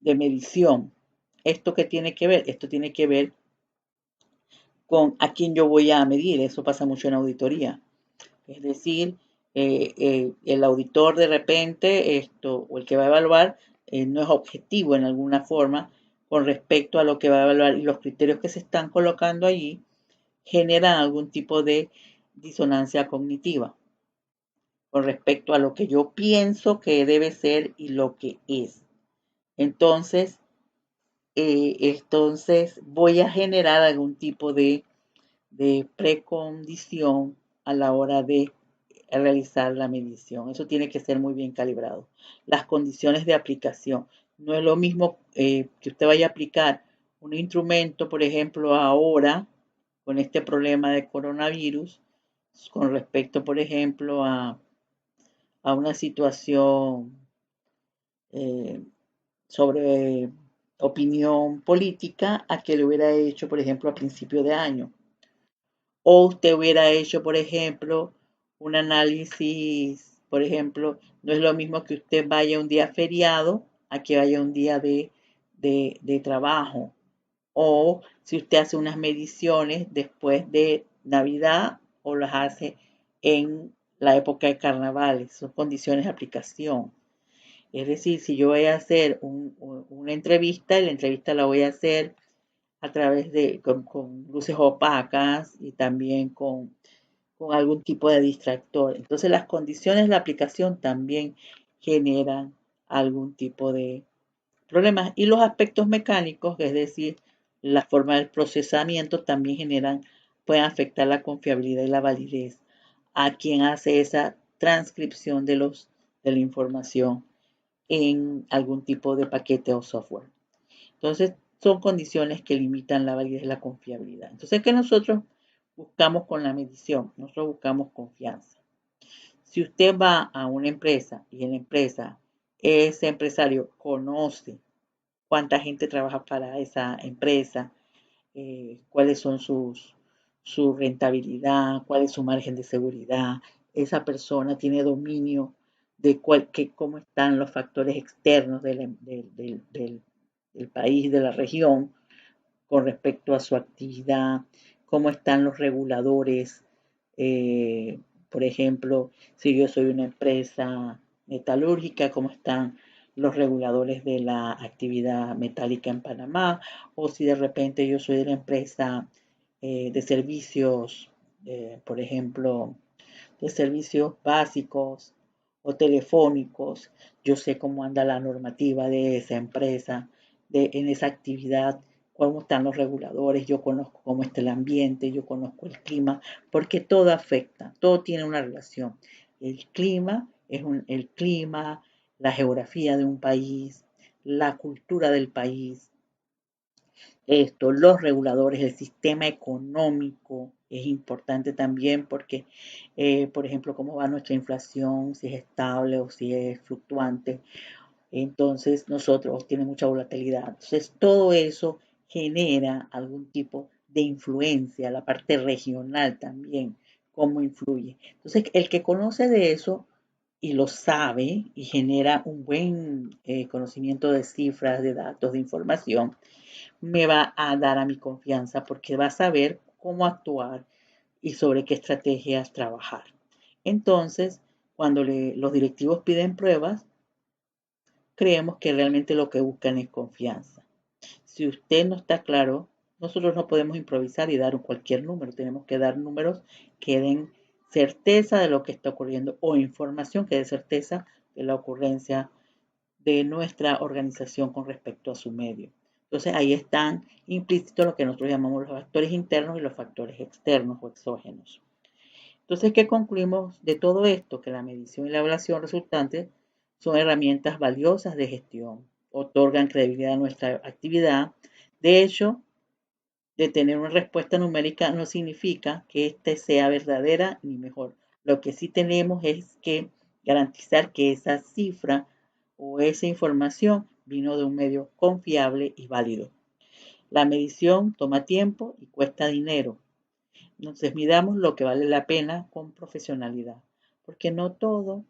de medición. ¿Esto qué tiene que ver? Esto tiene que ver con a quién yo voy a medir. Eso pasa mucho en auditoría. Es decir, el auditor de repente, o el que va a evaluar, no es objetivo en alguna forma con respecto a lo que va a evaluar, y los criterios que se están colocando allí generan algún tipo de disonancia cognitiva con respecto a lo que yo pienso que debe ser y lo que es. Entonces voy a generar algún tipo de precondición a la hora de realizar la medición. Eso tiene que ser muy bien calibrado. Las condiciones de aplicación. No es lo mismo que usted vaya a aplicar un instrumento, por ejemplo, ahora con este problema de coronavirus, con respecto, por ejemplo, a una situación eh, sobre opinión política a que lo hubiera hecho, por ejemplo, a principio de año. O usted hubiera hecho, por ejemplo, un análisis, por ejemplo, no es lo mismo que usted vaya un día feriado a que vaya un día de trabajo. O si usted hace unas mediciones después de Navidad o las hace en la época de carnavales, son condiciones de aplicación. Es decir, si yo voy a hacer una entrevista, la entrevista la voy a hacer a través con luces opacas y también con algún tipo de distractor. Entonces las condiciones de la aplicación también generan algún tipo problemas. Y los aspectos mecánicos, es decir, la forma del procesamiento también pueden afectar la confiabilidad y la validez a quien hace esa transcripción de la información en algún tipo de paquete o software. Entonces, son condiciones que limitan la validez y la confiabilidad. Entonces, ¿qué nosotros buscamos con la medición? Nosotros buscamos confianza. Si usted va a una empresa y en la empresa ese empresario conoce cuánta gente trabaja para esa empresa, cuáles son su rentabilidad, cuál es su margen de seguridad, esa persona tiene dominio de cómo están los factores externos del país, de la región, con respecto a su actividad, cómo están los reguladores. Por ejemplo, si yo soy una empresa metalúrgica, cómo están los reguladores de la actividad metálica en Panamá, o si de repente yo soy de la empresa de servicios, por ejemplo, de servicios básicos o telefónicos. Yo sé cómo anda la normativa de esa empresa, en esa actividad, cómo están los reguladores, yo conozco cómo está el ambiente, yo conozco el clima, porque todo afecta, todo tiene una relación. El clima el clima, la geografía de un país, la cultura del país, los reguladores, el sistema económico es importante también porque, por ejemplo, cómo va nuestra inflación, si es estable o si es fluctuante. Entonces, nosotros tiene mucha volatilidad. Entonces, todo eso genera algún tipo de influencia, la parte regional también, cómo influye. Entonces, el que conoce de eso y lo sabe y genera un buen conocimiento de cifras, de datos, de información, me va a dar a mi confianza porque va a saber cómo actuar y sobre qué estrategias trabajar. Entonces, cuando los directivos piden pruebas, creemos que realmente lo que buscan es confianza. Si usted no está claro, nosotros no podemos improvisar y dar cualquier número. Tenemos que dar números que den certeza de lo que está ocurriendo o información que dé certeza de la ocurrencia de nuestra organización con respecto a su medio. Entonces ahí están implícitos lo que nosotros llamamos los factores internos y los factores externos o exógenos. Entonces, ¿qué concluimos de todo esto? Que la medición y la evaluación resultantes son herramientas valiosas de gestión, otorgan credibilidad a nuestra actividad. De hecho, de tener una respuesta numérica no significa que ésta sea verdadera ni mejor. Lo que sí tenemos es que garantizar que esa cifra o esa información vino de un medio confiable y válido. La medición toma tiempo y cuesta dinero. Entonces midamos lo que vale la pena con profesionalidad, porque no todo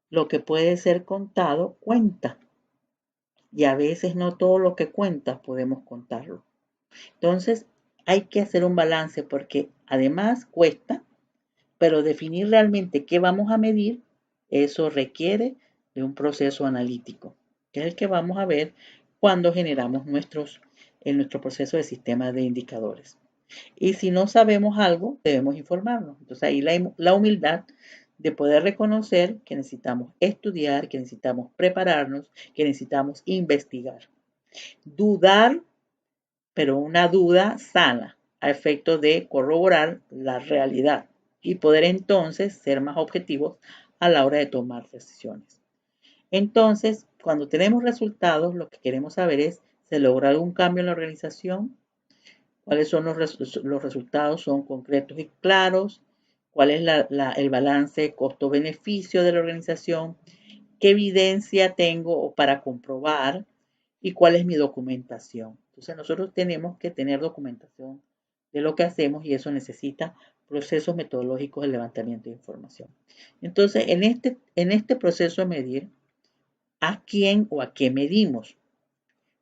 lo que puede ser contado cuenta. Y a veces no todo lo que cuenta podemos contarlo. Entonces hay que hacer un balance porque además cuesta, pero definir realmente qué vamos a medir, eso requiere de un proceso analítico, que es el que vamos a ver cuando generamos en nuestro proceso de sistema de indicadores. Y si no sabemos algo, debemos informarnos. Entonces ahí la humildad de poder reconocer que necesitamos estudiar, que necesitamos prepararnos, que necesitamos investigar. Dudar, pero una duda sana, a efecto de corroborar la realidad y poder entonces ser más objetivos a la hora de tomar decisiones. Entonces, cuando tenemos resultados, lo que queremos saber es, ¿se logra algún cambio en la organización? ¿Cuáles son los resultados? ¿Son concretos y claros? ¿Cuál es el balance costo-beneficio de la organización? ¿Qué evidencia tengo para comprobar? ¿Y cuál es mi documentación? Entonces nosotros tenemos que tener documentación de lo que hacemos y eso necesita procesos metodológicos de levantamiento de información. Entonces, en este proceso de medir, ¿a quién o a qué medimos?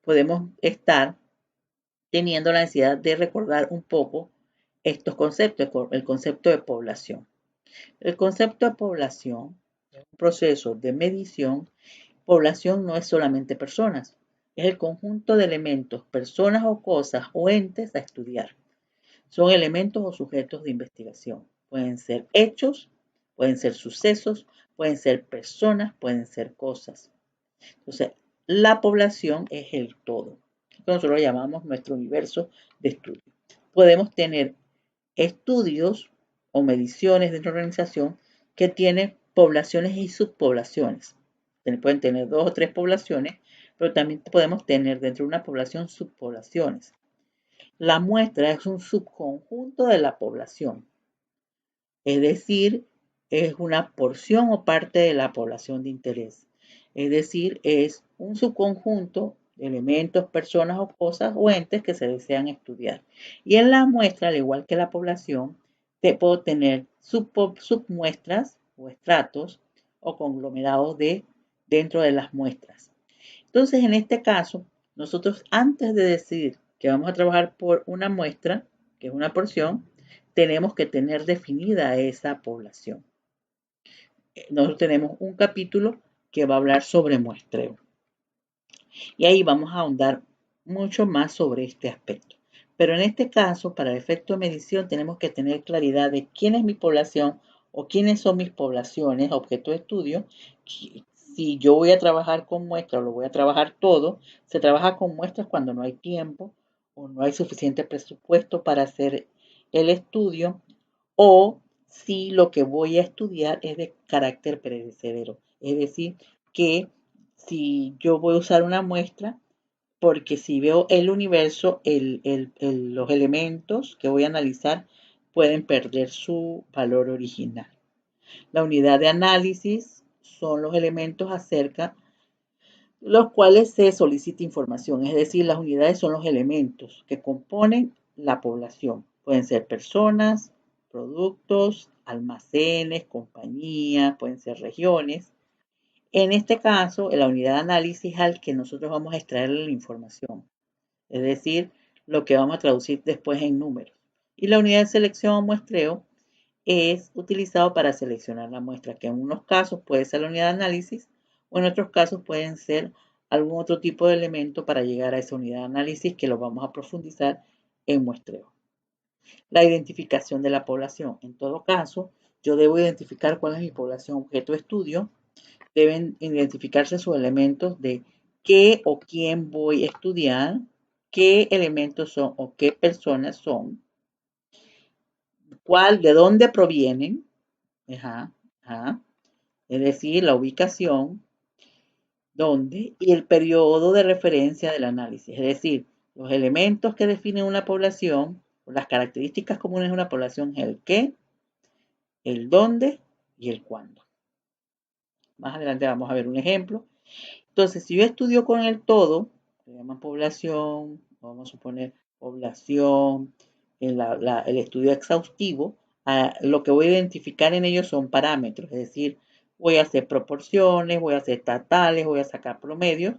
Podemos estar teniendo la necesidad de recordar un poco estos conceptos, el concepto de población. El concepto de población es un proceso de medición. Población no es solamente personas, es el conjunto de elementos, personas o cosas o entes a estudiar. Son elementos o sujetos de investigación. Pueden ser hechos, pueden ser sucesos, pueden ser personas, pueden ser cosas. Entonces, la población es el todo. Nosotros lo llamamos nuestro universo de estudio. Podemos tener estudios o mediciones de una organización que tiene poblaciones y subpoblaciones. Pueden tener 2 o 3 poblaciones, pero también podemos tener dentro de una población subpoblaciones. La muestra es un subconjunto de la población, es decir, es una porción o parte de la población de interés. Es decir, es un subconjunto de elementos, personas o cosas o entes que se desean estudiar. Y en la muestra, al igual que la población, puedo tener submuestras o estratos o conglomerados dentro de las muestras. Entonces, en este caso, nosotros antes de decidir que vamos a trabajar por una muestra, que es una porción, tenemos que tener definida esa población. Nosotros tenemos un capítulo que va a hablar sobre muestreo. Y ahí vamos a ahondar mucho más sobre este aspecto. Pero en este caso, para el efecto de medición, tenemos que tener claridad de quién es mi población o quiénes son mis poblaciones, objeto de estudio. Si yo voy a trabajar con muestras o lo voy a trabajar todo, se trabaja con muestras cuando no hay tiempo o no hay suficiente presupuesto para hacer el estudio, o si lo que voy a estudiar es de carácter perecedero. Es decir, que si yo voy a usar una muestra, porque si veo el universo, los elementos que voy a analizar pueden perder su valor original. La unidad de análisis son los elementos acerca de los cuales se solicita información, es decir, las unidades son los elementos que componen la población. Pueden ser personas, productos, almacenes, compañías, pueden ser regiones. En este caso, la unidad de análisis es al que nosotros vamos a extraer la información, es decir, lo que vamos a traducir después en números. Y la unidad de selección o muestreo es utilizado para seleccionar la muestra, que en unos casos puede ser la unidad de análisis o en otros casos pueden ser algún otro tipo de elemento para llegar a esa unidad de análisis que lo vamos a profundizar en muestreo. La identificación de la población. En todo caso, yo debo identificar cuál es mi población objeto de estudio. Deben identificarse sus elementos de qué o quién voy a estudiar, qué elementos son o qué personas son, de dónde provienen, ajá, ajá, es decir, la ubicación, dónde, y el periodo de referencia del análisis, es decir, los elementos que definen una población, las características comunes de una población, el qué, el dónde y el cuándo. Más adelante vamos a ver un ejemplo. Entonces, si yo estudio con el todo, se llama población, vamos a suponer población, el estudio exhaustivo, lo que voy a identificar en ellos son parámetros, es decir, voy a hacer proporciones, voy a hacer totales, voy a sacar promedios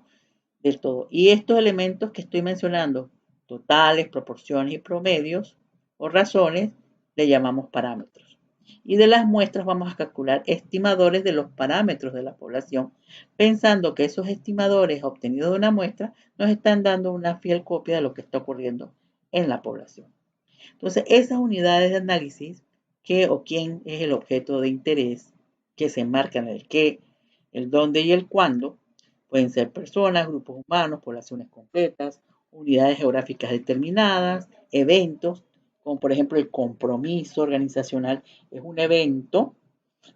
del todo. Y estos elementos que estoy mencionando, totales, proporciones y promedios o razones, le llamamos parámetros. Y de las muestras vamos a calcular estimadores de los parámetros de la población, pensando que esos estimadores obtenidos de una muestra nos están dando una fiel copia de lo que está ocurriendo en la población. Entonces, esas unidades de análisis, qué o quién es el objeto de interés, que se enmarcan en el qué, el dónde y el cuándo, pueden ser personas, grupos humanos, poblaciones completas, unidades geográficas determinadas, eventos, como por ejemplo el compromiso organizacional es un evento,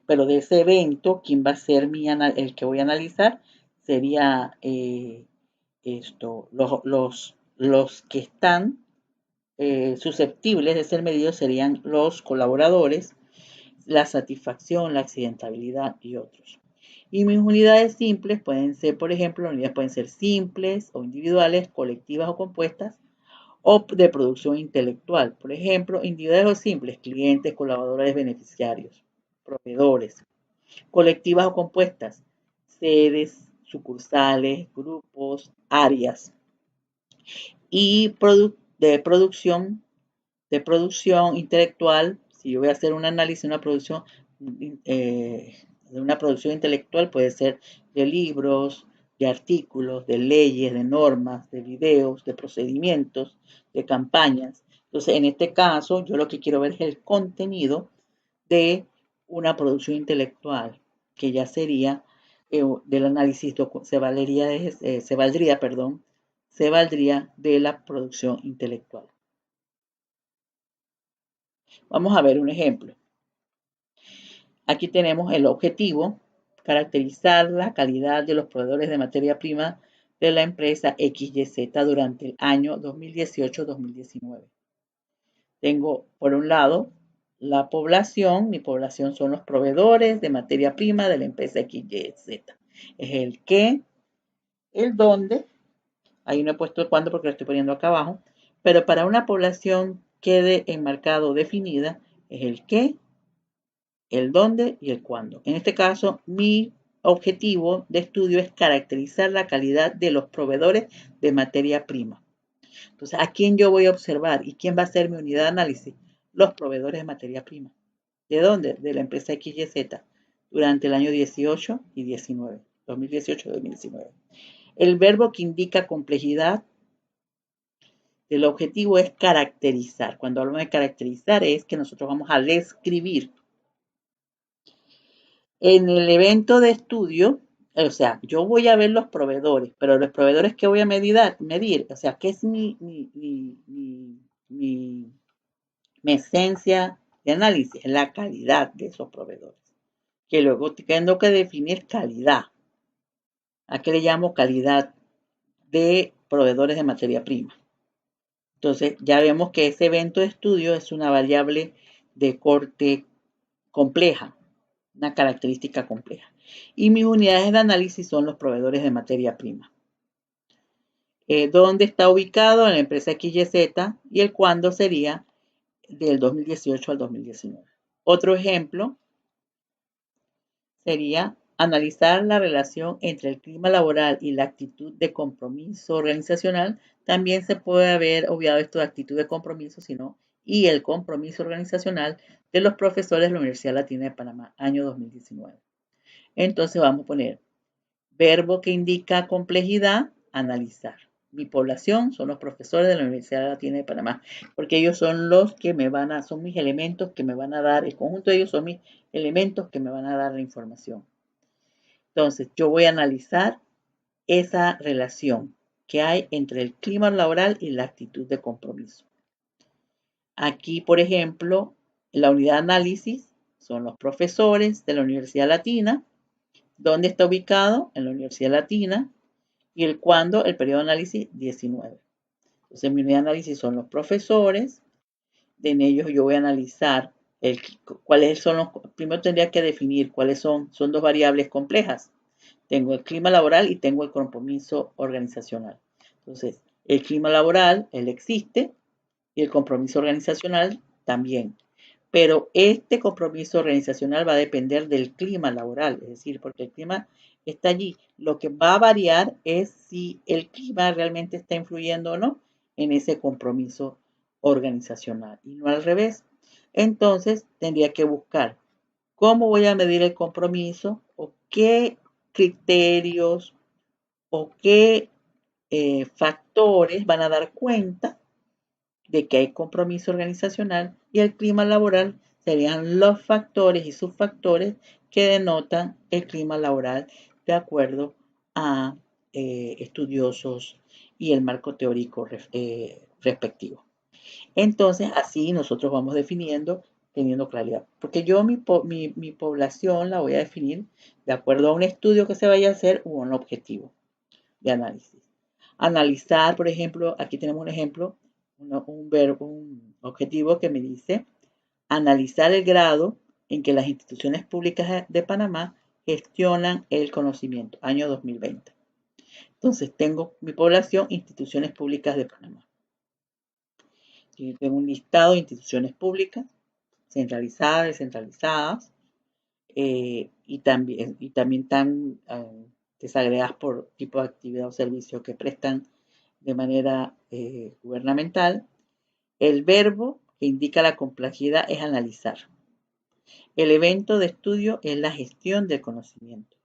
pero de ese evento, ¿quién va a ser el que voy a analizar? Sería los que están susceptibles de ser medidos serían los colaboradores, la satisfacción, la accidentabilidad y otros. Y mis unidades simples pueden ser, por ejemplo, unidades pueden ser simples o individuales, colectivas o compuestas, o de producción intelectual. Por ejemplo, individuales o simples, clientes, colaboradores, beneficiarios, proveedores. Colectivas o compuestas, sedes, sucursales, grupos, áreas. Y de producción intelectual, si yo voy a hacer un análisis de una producción intelectual, puede ser de libros, de artículos, de leyes, de normas, de videos, de procedimientos, de campañas. Entonces, en este caso, yo lo que quiero ver es el contenido de una producción intelectual, que ya sería del análisis se valdría de la producción intelectual. Vamos a ver un ejemplo. Aquí tenemos el objetivo, caracterizar la calidad de los proveedores de materia prima de la empresa XYZ durante el año 2018-2019. Tengo, por un lado, la población. Mi población son los proveedores de materia prima de la empresa XYZ. Es el qué, el dónde. Ahí no he puesto el cuándo porque lo estoy poniendo acá abajo. Pero para una población quede enmarcado o definida, es el qué, el dónde y el cuándo. En este caso, mi objetivo de estudio es caracterizar la calidad de los proveedores de materia prima. Entonces, ¿a quién yo voy a observar y quién va a ser mi unidad de análisis? Los proveedores de materia prima. ¿De dónde? De la empresa XYZ durante el año 18 y 19, 2018 y 2019. El verbo que indica complejidad del objetivo es caracterizar. Cuando hablamos de caracterizar es que nosotros vamos a describir. En el evento de estudio, o sea, yo voy a ver los proveedores, pero los proveedores que voy a medir, o sea, ¿qué es mi esencia de análisis? La calidad de esos proveedores. Que luego tengo que definir calidad. ¿A qué le llamo calidad de proveedores de materia prima? Entonces, ya vemos que ese evento de estudio es una variable de corte compleja, una característica compleja. Y mis unidades de análisis son los proveedores de materia prima. ¿Dónde está ubicado? En la empresa XYZ y el cuándo sería del 2018 al 2019. Otro ejemplo sería analizar la relación entre el clima laboral y la actitud de compromiso organizacional. También se puede haber obviado esto de actitud de compromiso, sino y el compromiso organizacional de los profesores de la Universidad Latina de Panamá, año 2019. Entonces vamos a poner verbo que indica complejidad, analizar. Mi población son los profesores de la Universidad Latina de Panamá, porque ellos son los que son mis elementos que me van a dar, el conjunto de ellos son mis elementos que me van a dar la información. Entonces, yo voy a analizar esa relación que hay entre el clima laboral y la actitud de compromiso. Aquí, por ejemplo, la unidad de análisis son los profesores de la Universidad Latina. ¿Dónde está ubicado? En la Universidad Latina. Y el cuándo, el periodo de análisis 19. Entonces, mi unidad de análisis son los profesores. En ellos yo voy a analizar cuáles son los. Primero tendría que definir cuáles son. Son dos variables complejas. Tengo el clima laboral y tengo el compromiso organizacional. Entonces, el clima laboral, él existe, y el compromiso organizacional también. Pero este compromiso organizacional va a depender del clima laboral, es decir, porque el clima está allí. Lo que va a variar es si el clima realmente está influyendo o no en ese compromiso organizacional y no al revés. Entonces, tendría que buscar cómo voy a medir el compromiso o qué criterios o qué factores van a dar cuenta de que hay compromiso organizacional y el clima laboral serían los factores y subfactores que denotan el clima laboral de acuerdo a estudiosos y el marco teórico respectivo. Entonces, así nosotros vamos definiendo, teniendo claridad. Porque yo mi población la voy a definir de acuerdo a un estudio que se vaya a hacer o un objetivo de análisis. Analizar, por ejemplo, aquí tenemos un ejemplo, un objetivo que me dice analizar el grado en que las instituciones públicas de Panamá gestionan el conocimiento, año 2020. Entonces, tengo mi población, instituciones públicas de Panamá. Y tengo un listado de instituciones públicas, centralizadas, descentralizadas, y también están desagregadas por tipo de actividad o servicio que prestan de manera gubernamental. El verbo que indica la complejidad es analizar. El evento de estudio es la gestión del conocimiento.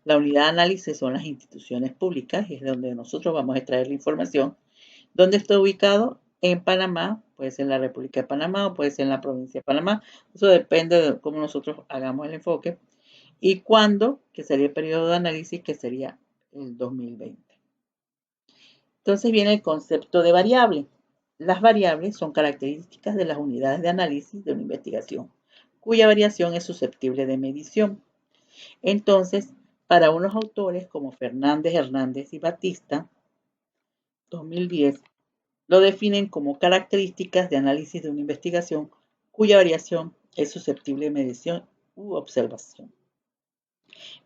La unidad de análisis son las instituciones públicas, es donde nosotros vamos a extraer la información. ¿Dónde está ubicado? En Panamá, puede ser en la República de Panamá o puede ser en la provincia de Panamá. Eso depende de cómo nosotros hagamos el enfoque. y cuándo, que sería el periodo de análisis, que sería el 2020. Entonces viene el concepto de variable. Las variables son características de las unidades de análisis de una investigación, cuya variación es susceptible de medición. Entonces, para unos autores como Fernández, Hernández y Batista, 2010, lo definen como características de análisis de una investigación cuya variación es susceptible de medición u observación.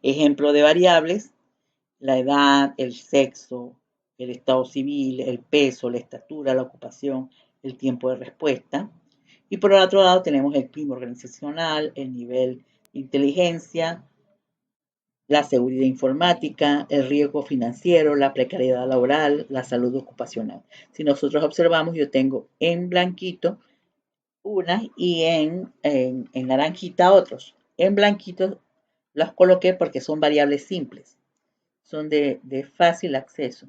Ejemplo de variables: la edad, el sexo, el estado civil, el peso, la estatura, la ocupación, el tiempo de respuesta. Y por el otro lado tenemos el clima organizacional, el nivel de inteligencia, la seguridad informática, el riesgo financiero, la precariedad laboral, la salud ocupacional. Si nosotros observamos, yo tengo en blanquito unas y en naranjita otros. En blanquito los coloqué porque son variables simples, son de fácil acceso.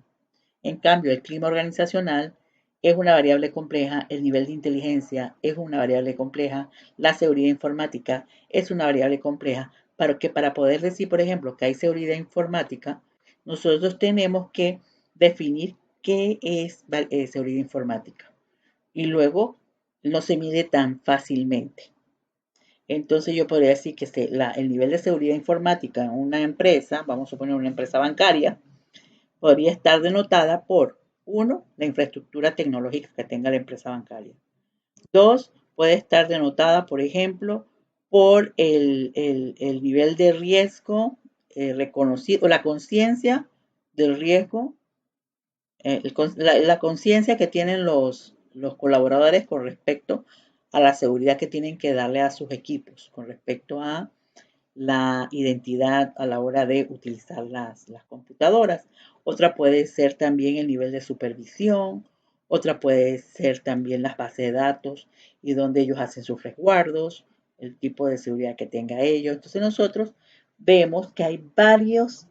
En cambio, el clima organizacional es una variable compleja, el nivel de inteligencia es una variable compleja, la seguridad informática es una variable compleja, para poder decir, por ejemplo, que hay seguridad informática, nosotros tenemos que definir qué es seguridad informática. Y luego no se mide tan fácilmente. Entonces yo podría decir que el nivel de seguridad informática en una empresa, vamos a poner una empresa bancaria, podría estar denotada por, uno, la infraestructura tecnológica que tenga la empresa bancaria. Dos, puede estar denotada, por ejemplo, por el nivel de riesgo reconocido, o la conciencia del riesgo, la conciencia que tienen los colaboradores con respecto a la seguridad que tienen que darle a sus equipos, con respecto a la identidad a la hora de utilizar las computadoras. Otra puede ser también el nivel de supervisión, otra puede ser también las bases de datos y donde ellos hacen sus resguardos, el tipo de seguridad que tenga ellos. Entonces nosotros vemos que hay varias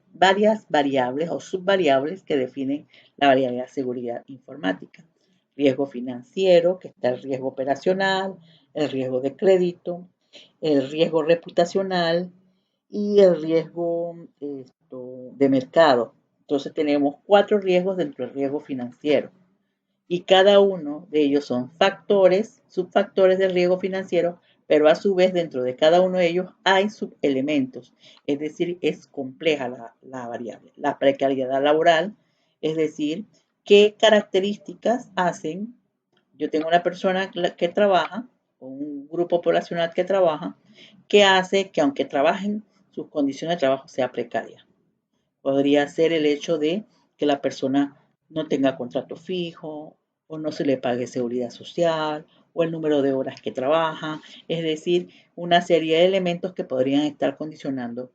variables o subvariables que definen la variable de seguridad informática. Riesgo financiero, que está el riesgo operacional, el riesgo de crédito, el riesgo reputacional y el riesgo de mercado. Entonces tenemos 4 riesgos dentro del riesgo financiero y cada uno de ellos son factores, subfactores del riesgo financiero, pero a su vez dentro de cada uno de ellos hay subelementos, es decir, es compleja la variable. La precariedad laboral, es decir, qué características hacen. Yo tengo una persona que trabaja, o un grupo poblacional que trabaja, que hace que aunque trabajen, sus condiciones de trabajo sea precaria. Podría ser el hecho de que la persona no tenga contrato fijo, o no se le pague seguridad social, o el número de horas que trabaja, es decir, una serie de elementos que podrían estar condicionando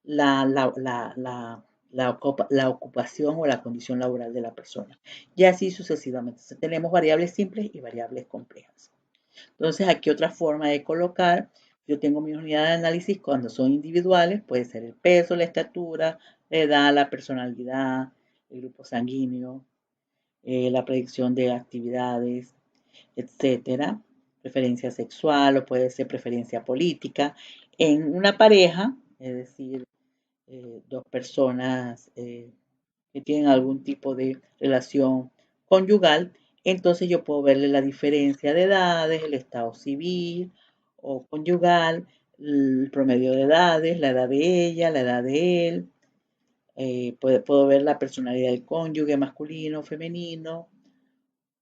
la, la, la, la, la ocupación o la condición laboral de la persona. Y así sucesivamente. Entonces, tenemos variables simples y variables complejas. Entonces, aquí otra forma de colocar, yo tengo mi unidad de análisis cuando son individuales, puede ser el peso, la estatura, la edad, la personalidad, el grupo sanguíneo, la predicción de actividades, etcétera, preferencia sexual o puede ser preferencia política. En una pareja, es decir, dos personas que tienen algún tipo de relación conyugal, entonces yo puedo verle la diferencia de edades, el estado civil o conyugal, el promedio de edades, la edad de ella, la edad de él, puedo ver la personalidad del cónyuge masculino, o femenino,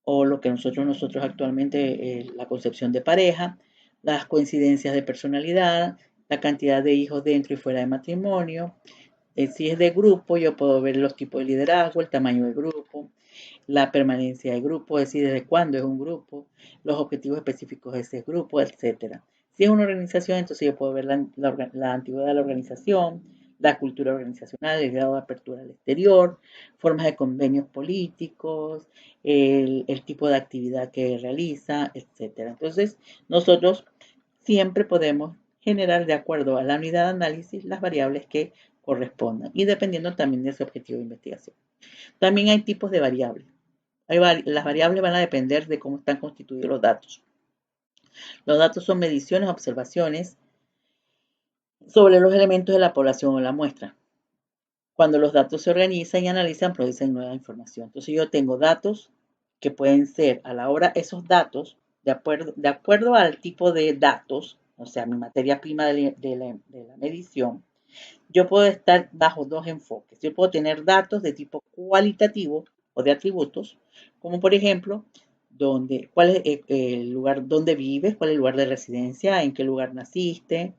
o lo que nosotros actualmente, la concepción de pareja, las coincidencias de personalidad, la cantidad de hijos dentro y fuera de matrimonio. Si es de grupo, yo puedo ver los tipos de liderazgo, el tamaño del grupo, la permanencia del grupo, es decir, desde cuándo es un grupo, los objetivos específicos de ese grupo, etcétera. Si es una organización, entonces yo puedo ver la antigüedad de la organización, la cultura organizacional, el grado de apertura al exterior, formas de convenios políticos, el tipo de actividad que realiza, etcétera. Entonces, nosotros siempre podemos generar de acuerdo a la unidad de análisis las variables que correspondan y dependiendo también de ese objetivo de investigación. También hay tipos de variables. Las variables van a depender de cómo están constituidos los datos. Los datos son mediciones, observaciones sobre los elementos de la población o la muestra. Cuando los datos se organizan y analizan, producen nueva información. Entonces yo tengo datos que pueden ser a la hora, esos datos, de acuerdo al tipo de datos, o sea, mi materia prima de la medición, yo puedo estar bajo dos enfoques. Yo puedo tener datos de tipo cualitativo o de atributos, como por ejemplo, cuál es el lugar donde vives, cuál es el lugar de residencia, en qué lugar naciste,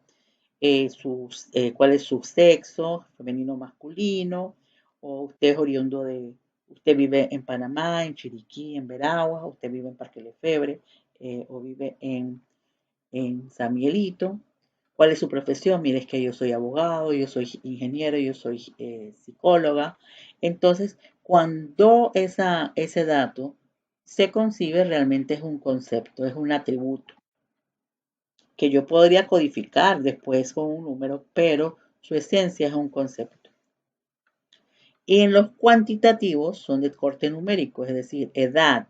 cuál es su sexo, femenino o masculino, o usted es oriundo usted vive en Panamá, en Chiriquí, en Veraguas, usted vive en Parque Lefebvre, o vive en San Miguelito. ¿Cuál es su profesión? Mire, es que yo soy abogado, yo soy ingeniero, yo soy psicóloga. Entonces, cuando ese dato se concibe, realmente es un concepto, es un atributo que yo podría codificar después con un número, pero su esencia es un concepto. Y en los cuantitativos son de corte numérico, es decir, edad,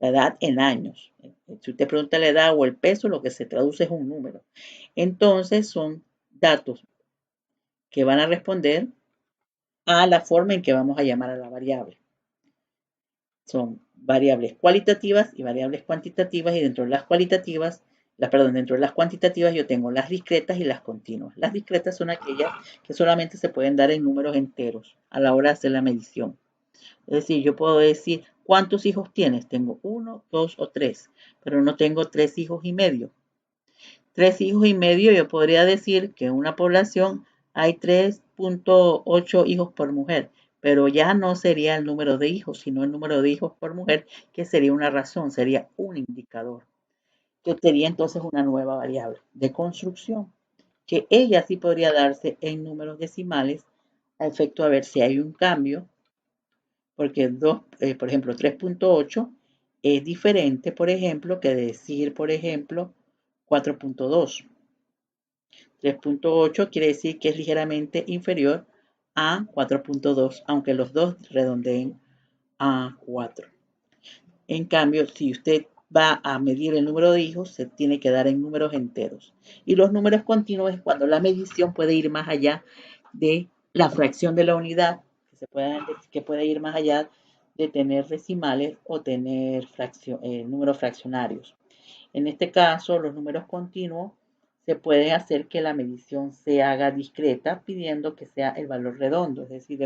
la edad en años. Si usted pregunta la edad o el peso, lo que se traduce es un número. Entonces son datos que van a responder a la forma en que vamos a llamar a la variable. Son variables cualitativas y variables cuantitativas, y dentro de las cualitativas, dentro de las cuantitativas yo tengo las discretas y las continuas. Las discretas son aquellas que solamente se pueden dar en números enteros a la hora de hacer la medición. Es decir, yo puedo decir, ¿cuántos hijos tienes? Tengo uno, dos o tres, pero no tengo 3 hijos y medio. 3 hijos y medio, yo podría decir que en una población hay 3.8 hijos por mujer, pero ya no sería el número de hijos, sino el número de hijos por mujer, que sería una razón, sería un indicador, que sería entonces una nueva variable de construcción, que ella sí podría darse en números decimales a efecto a ver si hay un cambio, porque por ejemplo, 3.8 es diferente, por ejemplo, que decir, por ejemplo, 4.2. 3.8 quiere decir que es ligeramente inferior a 4.2, aunque los dos redondeen a 4. En cambio, si usted va a medir el número de hijos, se tiene que dar en números enteros. Y los números continuos es cuando la medición puede ir más allá de la fracción de la unidad, que puede ir más allá de tener decimales o tener números fraccionarios. En este caso, los números continuos se puede hacer que la medición se haga discreta pidiendo que sea el valor redondo, es decir,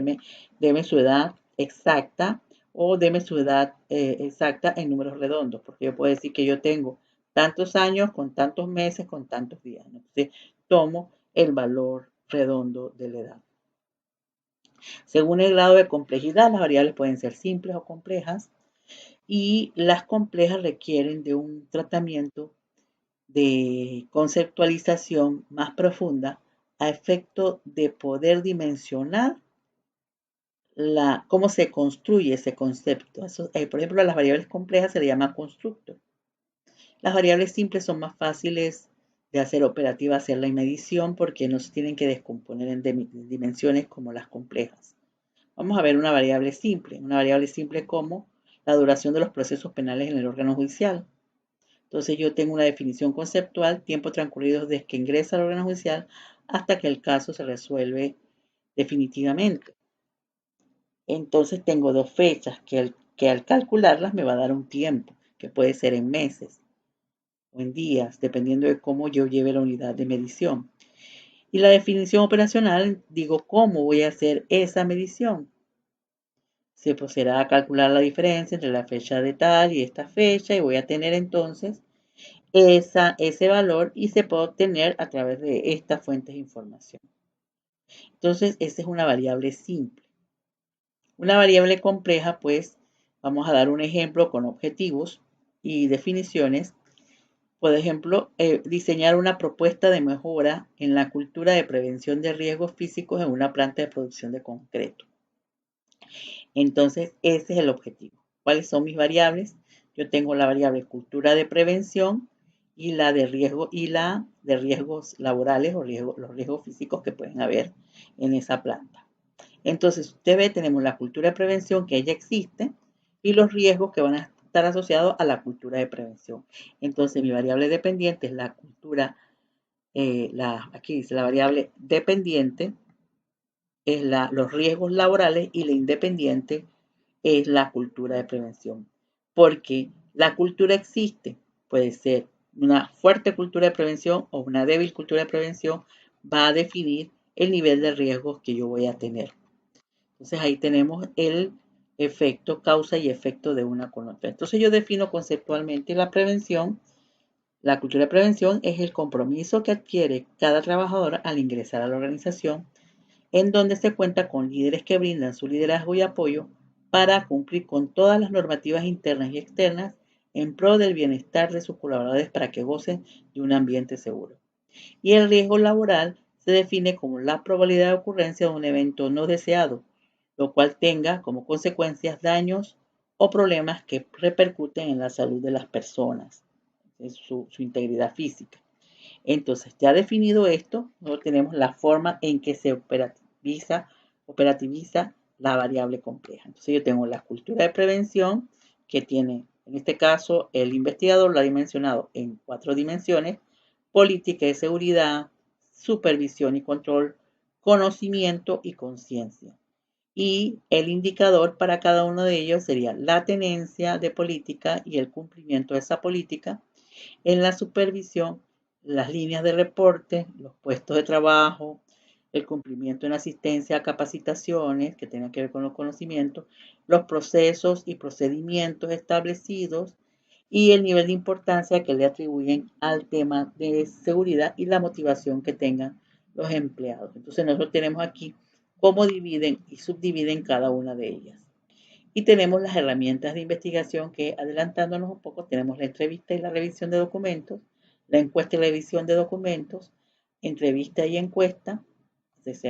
deme su edad exacta o deme su edad exacta en números redondos, porque yo puedo decir que yo tengo tantos años con tantos meses con tantos días. Entonces, tomo el valor redondo de la edad. Según el grado de complejidad, las variables pueden ser simples o complejas, y las complejas requieren de un tratamiento de conceptualización más profunda a efecto de poder dimensionar cómo se construye ese concepto. Por ejemplo, a las variables complejas se le llama constructo. Las variables simples son más fáciles de hacer operativa, hacer la medición, porque no se tienen que descomponer en dimensiones como las complejas. Vamos a ver una variable simple como la duración de los procesos penales en el órgano judicial. Entonces yo tengo una definición conceptual, tiempo transcurrido desde que ingresa al órgano judicial hasta que el caso se resuelve definitivamente. Entonces tengo dos fechas que al calcularlas me va a dar un tiempo, que puede ser en meses o en días, dependiendo de cómo yo lleve la unidad de medición. Y la definición operacional, digo cómo voy a hacer esa medición. Se procederá a calcular la diferencia entre la fecha de tal y esta fecha, y voy a tener entonces ese valor, y se puede obtener a través de estas fuentes de información. Entonces, esa es una variable simple. Una variable compleja, pues, vamos a dar un ejemplo con objetivos y definiciones. Por ejemplo, diseñar una propuesta de mejora en la cultura de prevención de riesgos físicos en una planta de producción de concreto. Entonces, ese es el objetivo. ¿Cuáles son mis variables? Yo tengo la variable cultura de prevención y la de riesgos laborales o los riesgos físicos que pueden haber en esa planta. Entonces, usted ve, tenemos la cultura de prevención, que ya existe, y los riesgos que van a estar asociados a la cultura de prevención. Entonces, mi variable dependiente es la cultura aquí dice la variable dependiente es los riesgos laborales y la independiente es la cultura de prevención. Porque la cultura existe, puede ser una fuerte cultura de prevención o una débil cultura de prevención, va a definir el nivel de riesgos que yo voy a tener. Entonces ahí tenemos el efecto, causa y efecto de una con otra. Entonces yo defino conceptualmente la prevención. La cultura de prevención es el compromiso que adquiere cada trabajador al ingresar a la organización, en donde se cuenta con líderes que brindan su liderazgo y apoyo para cumplir con todas las normativas internas y externas en pro del bienestar de sus colaboradores para que gocen de un ambiente seguro. Y el riesgo laboral se define como la probabilidad de ocurrencia de un evento no deseado, lo cual tenga como consecuencias daños o problemas que repercuten en la salud de las personas, en su integridad física. Entonces, ya definido esto, nosotros tenemos la forma en que se operativiza la variable compleja. Entonces, yo tengo la cultura de prevención que tiene, en este caso, el investigador lo ha dimensionado en 4 dimensiones: política de seguridad, supervisión y control, conocimiento y conciencia. Y el indicador para cada uno de ellos sería la tenencia de política y el cumplimiento de esa política. En la supervisión, las líneas de reporte, los puestos de trabajo, el cumplimiento en asistencia a capacitaciones que tengan que ver con los conocimientos, los procesos y procedimientos establecidos y el nivel de importancia que le atribuyen al tema de seguridad y la motivación que tengan los empleados. Entonces nosotros tenemos aquí cómo dividen y subdividen cada una de ellas. Y tenemos las herramientas de investigación que, adelantándonos un poco, tenemos la entrevista y la revisión de documentos, la encuesta y la revisión de documentos, entrevista y encuesta,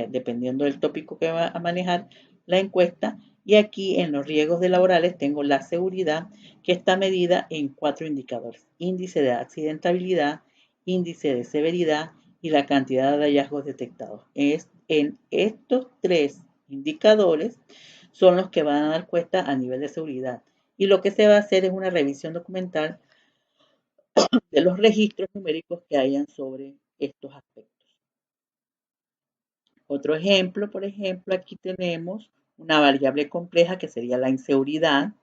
dependiendo del tópico que va a manejar la encuesta. Y aquí en los riesgos laborales tengo la seguridad, que está medida en 4 indicadores: índice de accidentabilidad, índice de severidad y la cantidad de hallazgos detectados. En estos 3 indicadores son los que van a dar cuenta a nivel de seguridad. Y lo que se va a hacer es una revisión documental de los registros numéricos que hayan sobre estos aspectos. Otro ejemplo, por ejemplo, aquí tenemos una variable compleja que sería la inseguridad,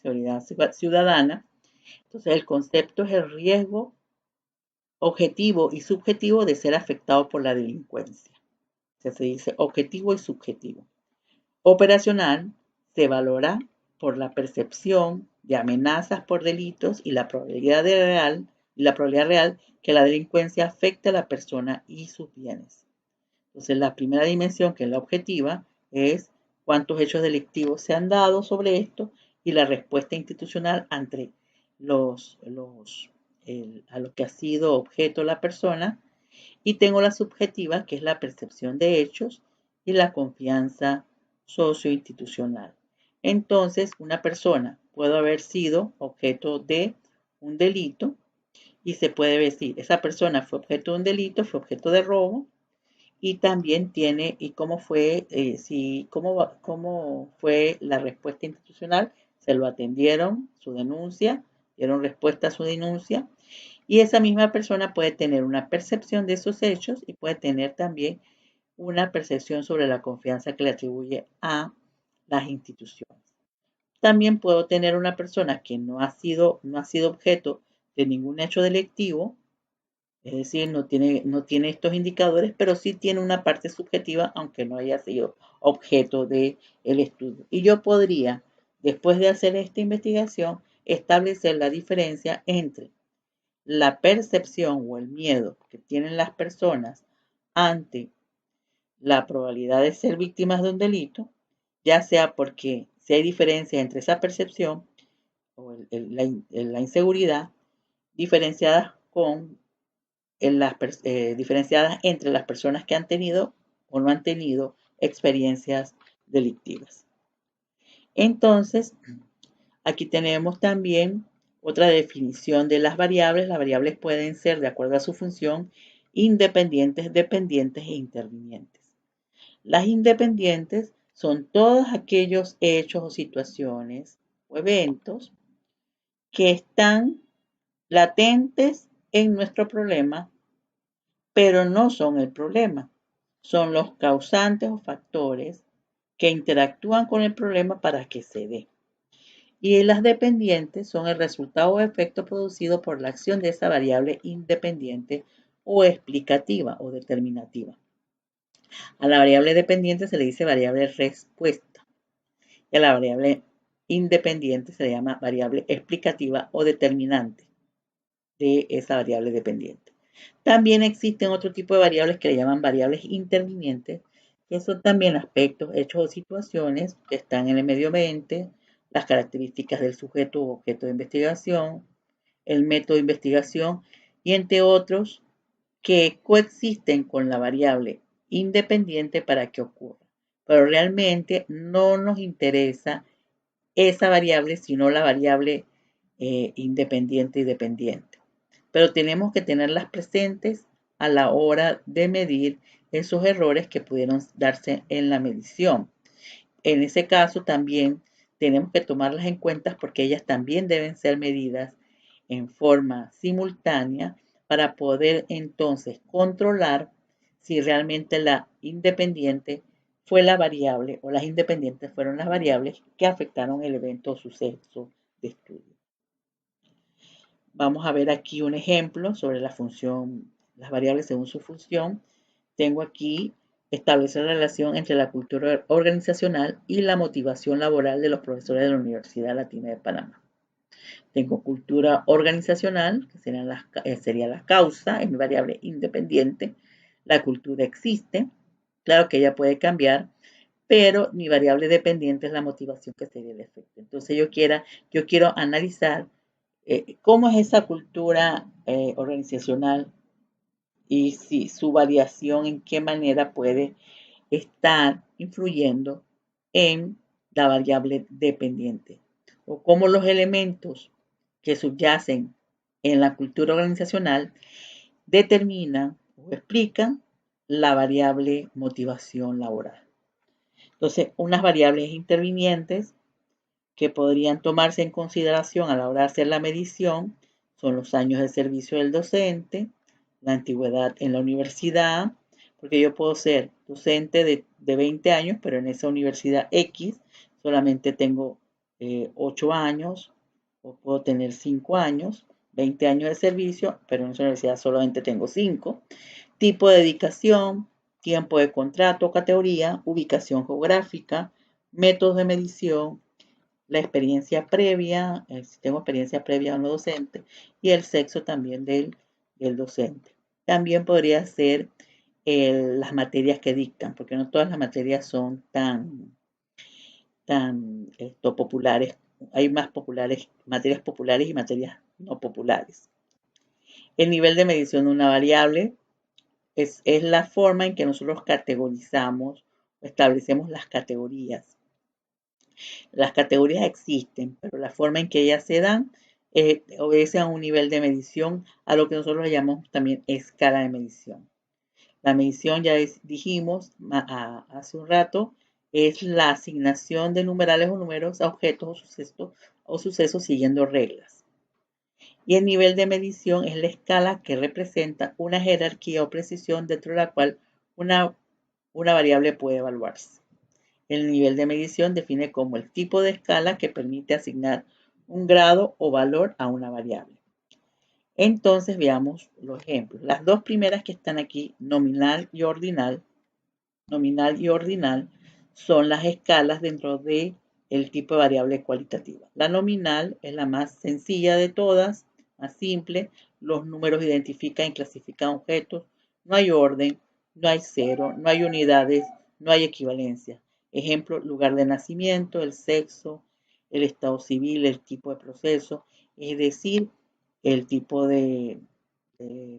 seguridad ciudadana. Entonces, el concepto es el riesgo objetivo y subjetivo de ser afectado por la delincuencia. O sea, se dice objetivo y subjetivo. Operacional se valora por la percepción de amenazas por delitos y la probabilidad real que la delincuencia afecte a la persona y sus bienes. Entonces, la primera dimensión, que es la objetiva, es cuántos hechos delictivos se han dado sobre esto y la respuesta institucional ante a lo que ha sido objeto la persona. Y tengo la subjetiva, que es la percepción de hechos y la confianza socioinstitucional. Entonces, una persona puede haber sido objeto de un delito y se puede decir, esa persona fue objeto de un delito, fue objeto de robo, y también tiene, y cómo fue, cómo fue la respuesta institucional, se lo atendieron, su denuncia, dieron respuesta a su denuncia, y esa misma persona puede tener una percepción de esos hechos y puede tener también una percepción sobre la confianza que le atribuye a las instituciones. También puedo tener una persona que no ha sido objeto de ningún hecho delictivo, es decir, no tiene estos indicadores, pero sí tiene una parte subjetiva, aunque no haya sido objeto del estudio. Y yo podría, después de hacer esta investigación, establecer la diferencia entre la percepción o el miedo que tienen las personas ante la probabilidad de ser víctimas de un delito, ya sea porque si hay diferencia entre esa percepción o la inseguridad, diferenciadas diferenciadas entre las personas que han tenido o no han tenido experiencias delictivas. Entonces, aquí tenemos también otra definición de las variables. Las variables pueden ser, de acuerdo a su función, independientes, dependientes e intervinientes. Las independientes son todos aquellos hechos o situaciones o eventos que están latentes en nuestro problema, pero no son el problema. Son los causantes o factores que interactúan con el problema para que se dé. Y las dependientes son el resultado o efecto producido por la acción de esa variable independiente o explicativa o determinativa. A la variable dependiente se le dice variable respuesta y a la variable independiente se le llama variable explicativa o determinante de esa variable dependiente. También existen otro tipo de variables que le llaman variables intervinientes, que son también aspectos, hechos o situaciones que están en el medio ambiente, las características del sujeto o objeto de investigación, el método de investigación y entre otros que coexisten con la variable independiente para que ocurra. Pero realmente no nos interesa esa variable, sino la variable independiente y dependiente. Pero tenemos que tenerlas presentes a la hora de medir esos errores que pudieron darse en la medición. En ese caso también tenemos que tomarlas en cuenta porque ellas también deben ser medidas en forma simultánea para poder entonces controlar si realmente la independiente fue la variable o las independientes fueron las variables que afectaron el evento o suceso de estudio. Vamos a ver aquí un ejemplo sobre la función, las variables según su función. Tengo aquí establecer la relación entre la cultura organizacional y la motivación laboral de los profesores de la Universidad Latina de Panamá. Tengo cultura organizacional, que sería la causa, es mi variable independiente. La cultura existe, claro que ella puede cambiar, pero mi variable dependiente es la motivación, que sería el efecto. Entonces yo quiero analizar cómo es esa cultura organizacional y si su variación, en qué manera puede estar influyendo en la variable dependiente, o cómo los elementos que subyacen en la cultura organizacional determinan o explican la variable motivación laboral. Entonces, unas variables intervinientes que podrían tomarse en consideración a la hora de hacer la medición son los años de servicio del docente, la antigüedad en la universidad, porque yo puedo ser docente de 20 años, pero en esa universidad X solamente tengo 8 años, o puedo tener 5 años, 20 años de servicio, pero en esa universidad solamente tengo 5. Tipo de dedicación, tiempo de contrato, categoría, ubicación geográfica, métodos de medición, la experiencia previa, si tengo experiencia previa en lo docente, y el sexo también del docente. También podría ser las materias que dictan, porque no todas las materias son tan populares. Hay más materias populares y materias no populares. El nivel de medición de una variable es la forma en que nosotros categorizamos, establecemos las categorías. Las categorías existen, pero la forma en que ellas se dan obedece a un nivel de medición, a lo que nosotros llamamos también escala de medición. La medición, ya dijimos hace un rato, es la asignación de numerales o números a objetos o sucesos siguiendo reglas. Y el nivel de medición es la escala que representa una jerarquía o precisión dentro de la cual una variable puede evaluarse. El nivel de medición define como el tipo de escala que permite asignar un grado o valor a una variable. Entonces veamos los ejemplos. Las dos primeras que están aquí, nominal y ordinal, son las escalas dentro del tipo de variable cualitativa. La nominal es la más sencilla de todas, más simple. Los números identifican y clasifican objetos. No hay orden, no hay cero, no hay unidades, no hay equivalencia. Ejemplo, lugar de nacimiento, el sexo, el estado civil, el tipo de proceso, es decir, el tipo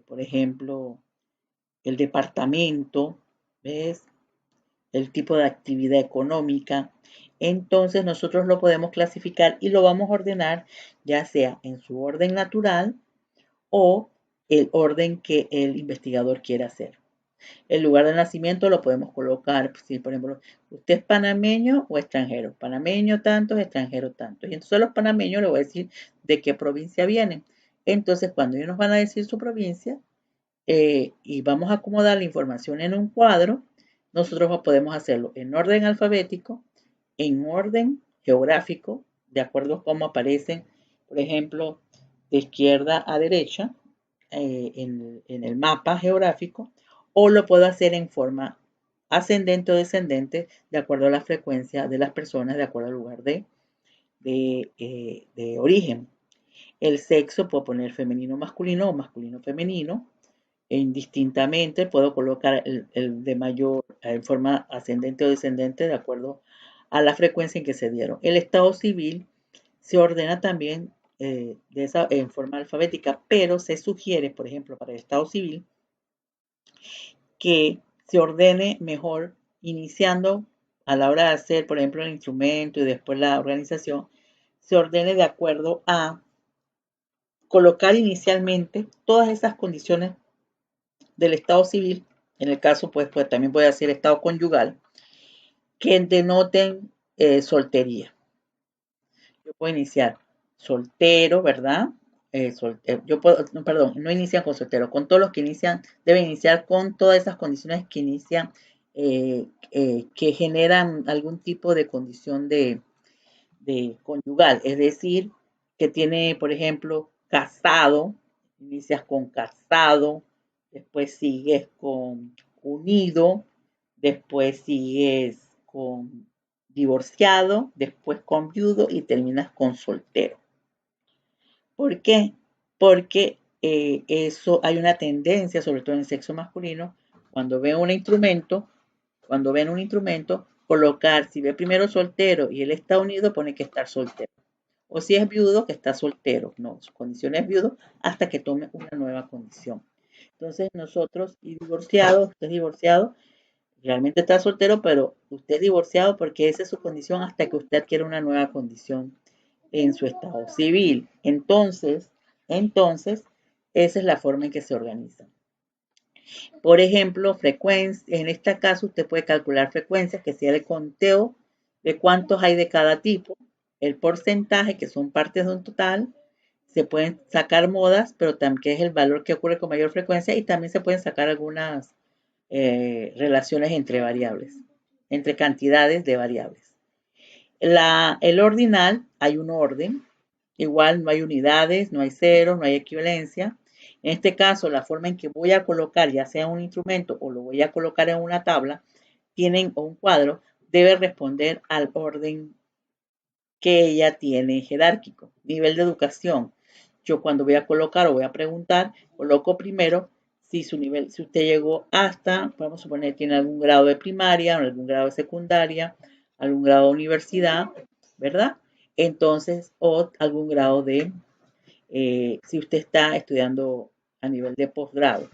por ejemplo, el departamento, ¿ves? El tipo de actividad económica. Entonces nosotros lo podemos clasificar y lo vamos a ordenar ya sea en su orden natural o el orden que el investigador quiera hacer. El lugar de nacimiento lo podemos colocar, si por ejemplo, usted es panameño o extranjero. Panameño tantos, extranjero tantos. Y entonces a los panameños les voy a decir de qué provincia vienen. Entonces cuando ellos nos van a decir su provincia, y vamos a acomodar la información en un cuadro, nosotros podemos hacerlo en orden alfabético, en orden geográfico, de acuerdo a cómo aparecen, por ejemplo, de izquierda a derecha en el mapa geográfico, o lo puedo hacer en forma ascendente o descendente de acuerdo a la frecuencia de las personas, de acuerdo al lugar de origen. El sexo, puedo poner femenino masculino o masculino femenino. Indistintamente puedo colocar el de mayor en forma ascendente o descendente de acuerdo a la frecuencia en que se dieron. El estado civil se ordena también en forma alfabética, pero se sugiere, por ejemplo, para el estado civil, que se ordene mejor iniciando a la hora de hacer, por ejemplo, el instrumento y después la organización, se ordene de acuerdo a colocar inicialmente todas esas condiciones del estado civil, en el caso pues también puede ser estado conyugal, que denoten soltería. Yo puedo iniciar soltero, ¿verdad? Yo puedo, no, perdón, no inician con soltero, con todos los que inician, deben iniciar con todas esas condiciones que inician, que generan algún tipo de condición de conyugal, es decir, que tiene, por ejemplo, casado, inicias con casado, después sigues con unido, después sigues con divorciado, después con viudo y terminas con soltero. ¿Por qué? Porque eso hay una tendencia, sobre todo en el sexo masculino, cuando ven un instrumento, colocar, si ve primero soltero y él está unido, pone que estar soltero. O si es viudo, que está soltero. No, su condición es viudo hasta que tome una nueva condición. Entonces nosotros, y divorciado, usted es divorciado, realmente está soltero, pero usted es divorciado porque esa es su condición hasta que usted adquiera una nueva condición en su estado civil. Entonces, esa es la forma en que se organiza. Por ejemplo, en este caso usted puede calcular frecuencias, que sea el conteo de cuántos hay de cada tipo, el porcentaje, que son partes de un total, se pueden sacar modas, pero también que es el valor que ocurre con mayor frecuencia, y también se pueden sacar algunas relaciones entre variables, entre cantidades de variables. El ordinal, hay un orden, igual no hay unidades, no hay ceros, no hay equivalencia. En este caso, la forma en que voy a colocar, ya sea un instrumento o lo voy a colocar en una tabla, o un cuadro, debe responder al orden que ella tiene jerárquico. Nivel de educación. Yo cuando voy a colocar o voy a preguntar, coloco primero si si usted llegó hasta, vamos a suponer, tiene algún grado de primaria, algún grado de secundaria, algún grado de universidad, ¿verdad? Entonces, o algún grado si usted está estudiando a nivel de posgrado.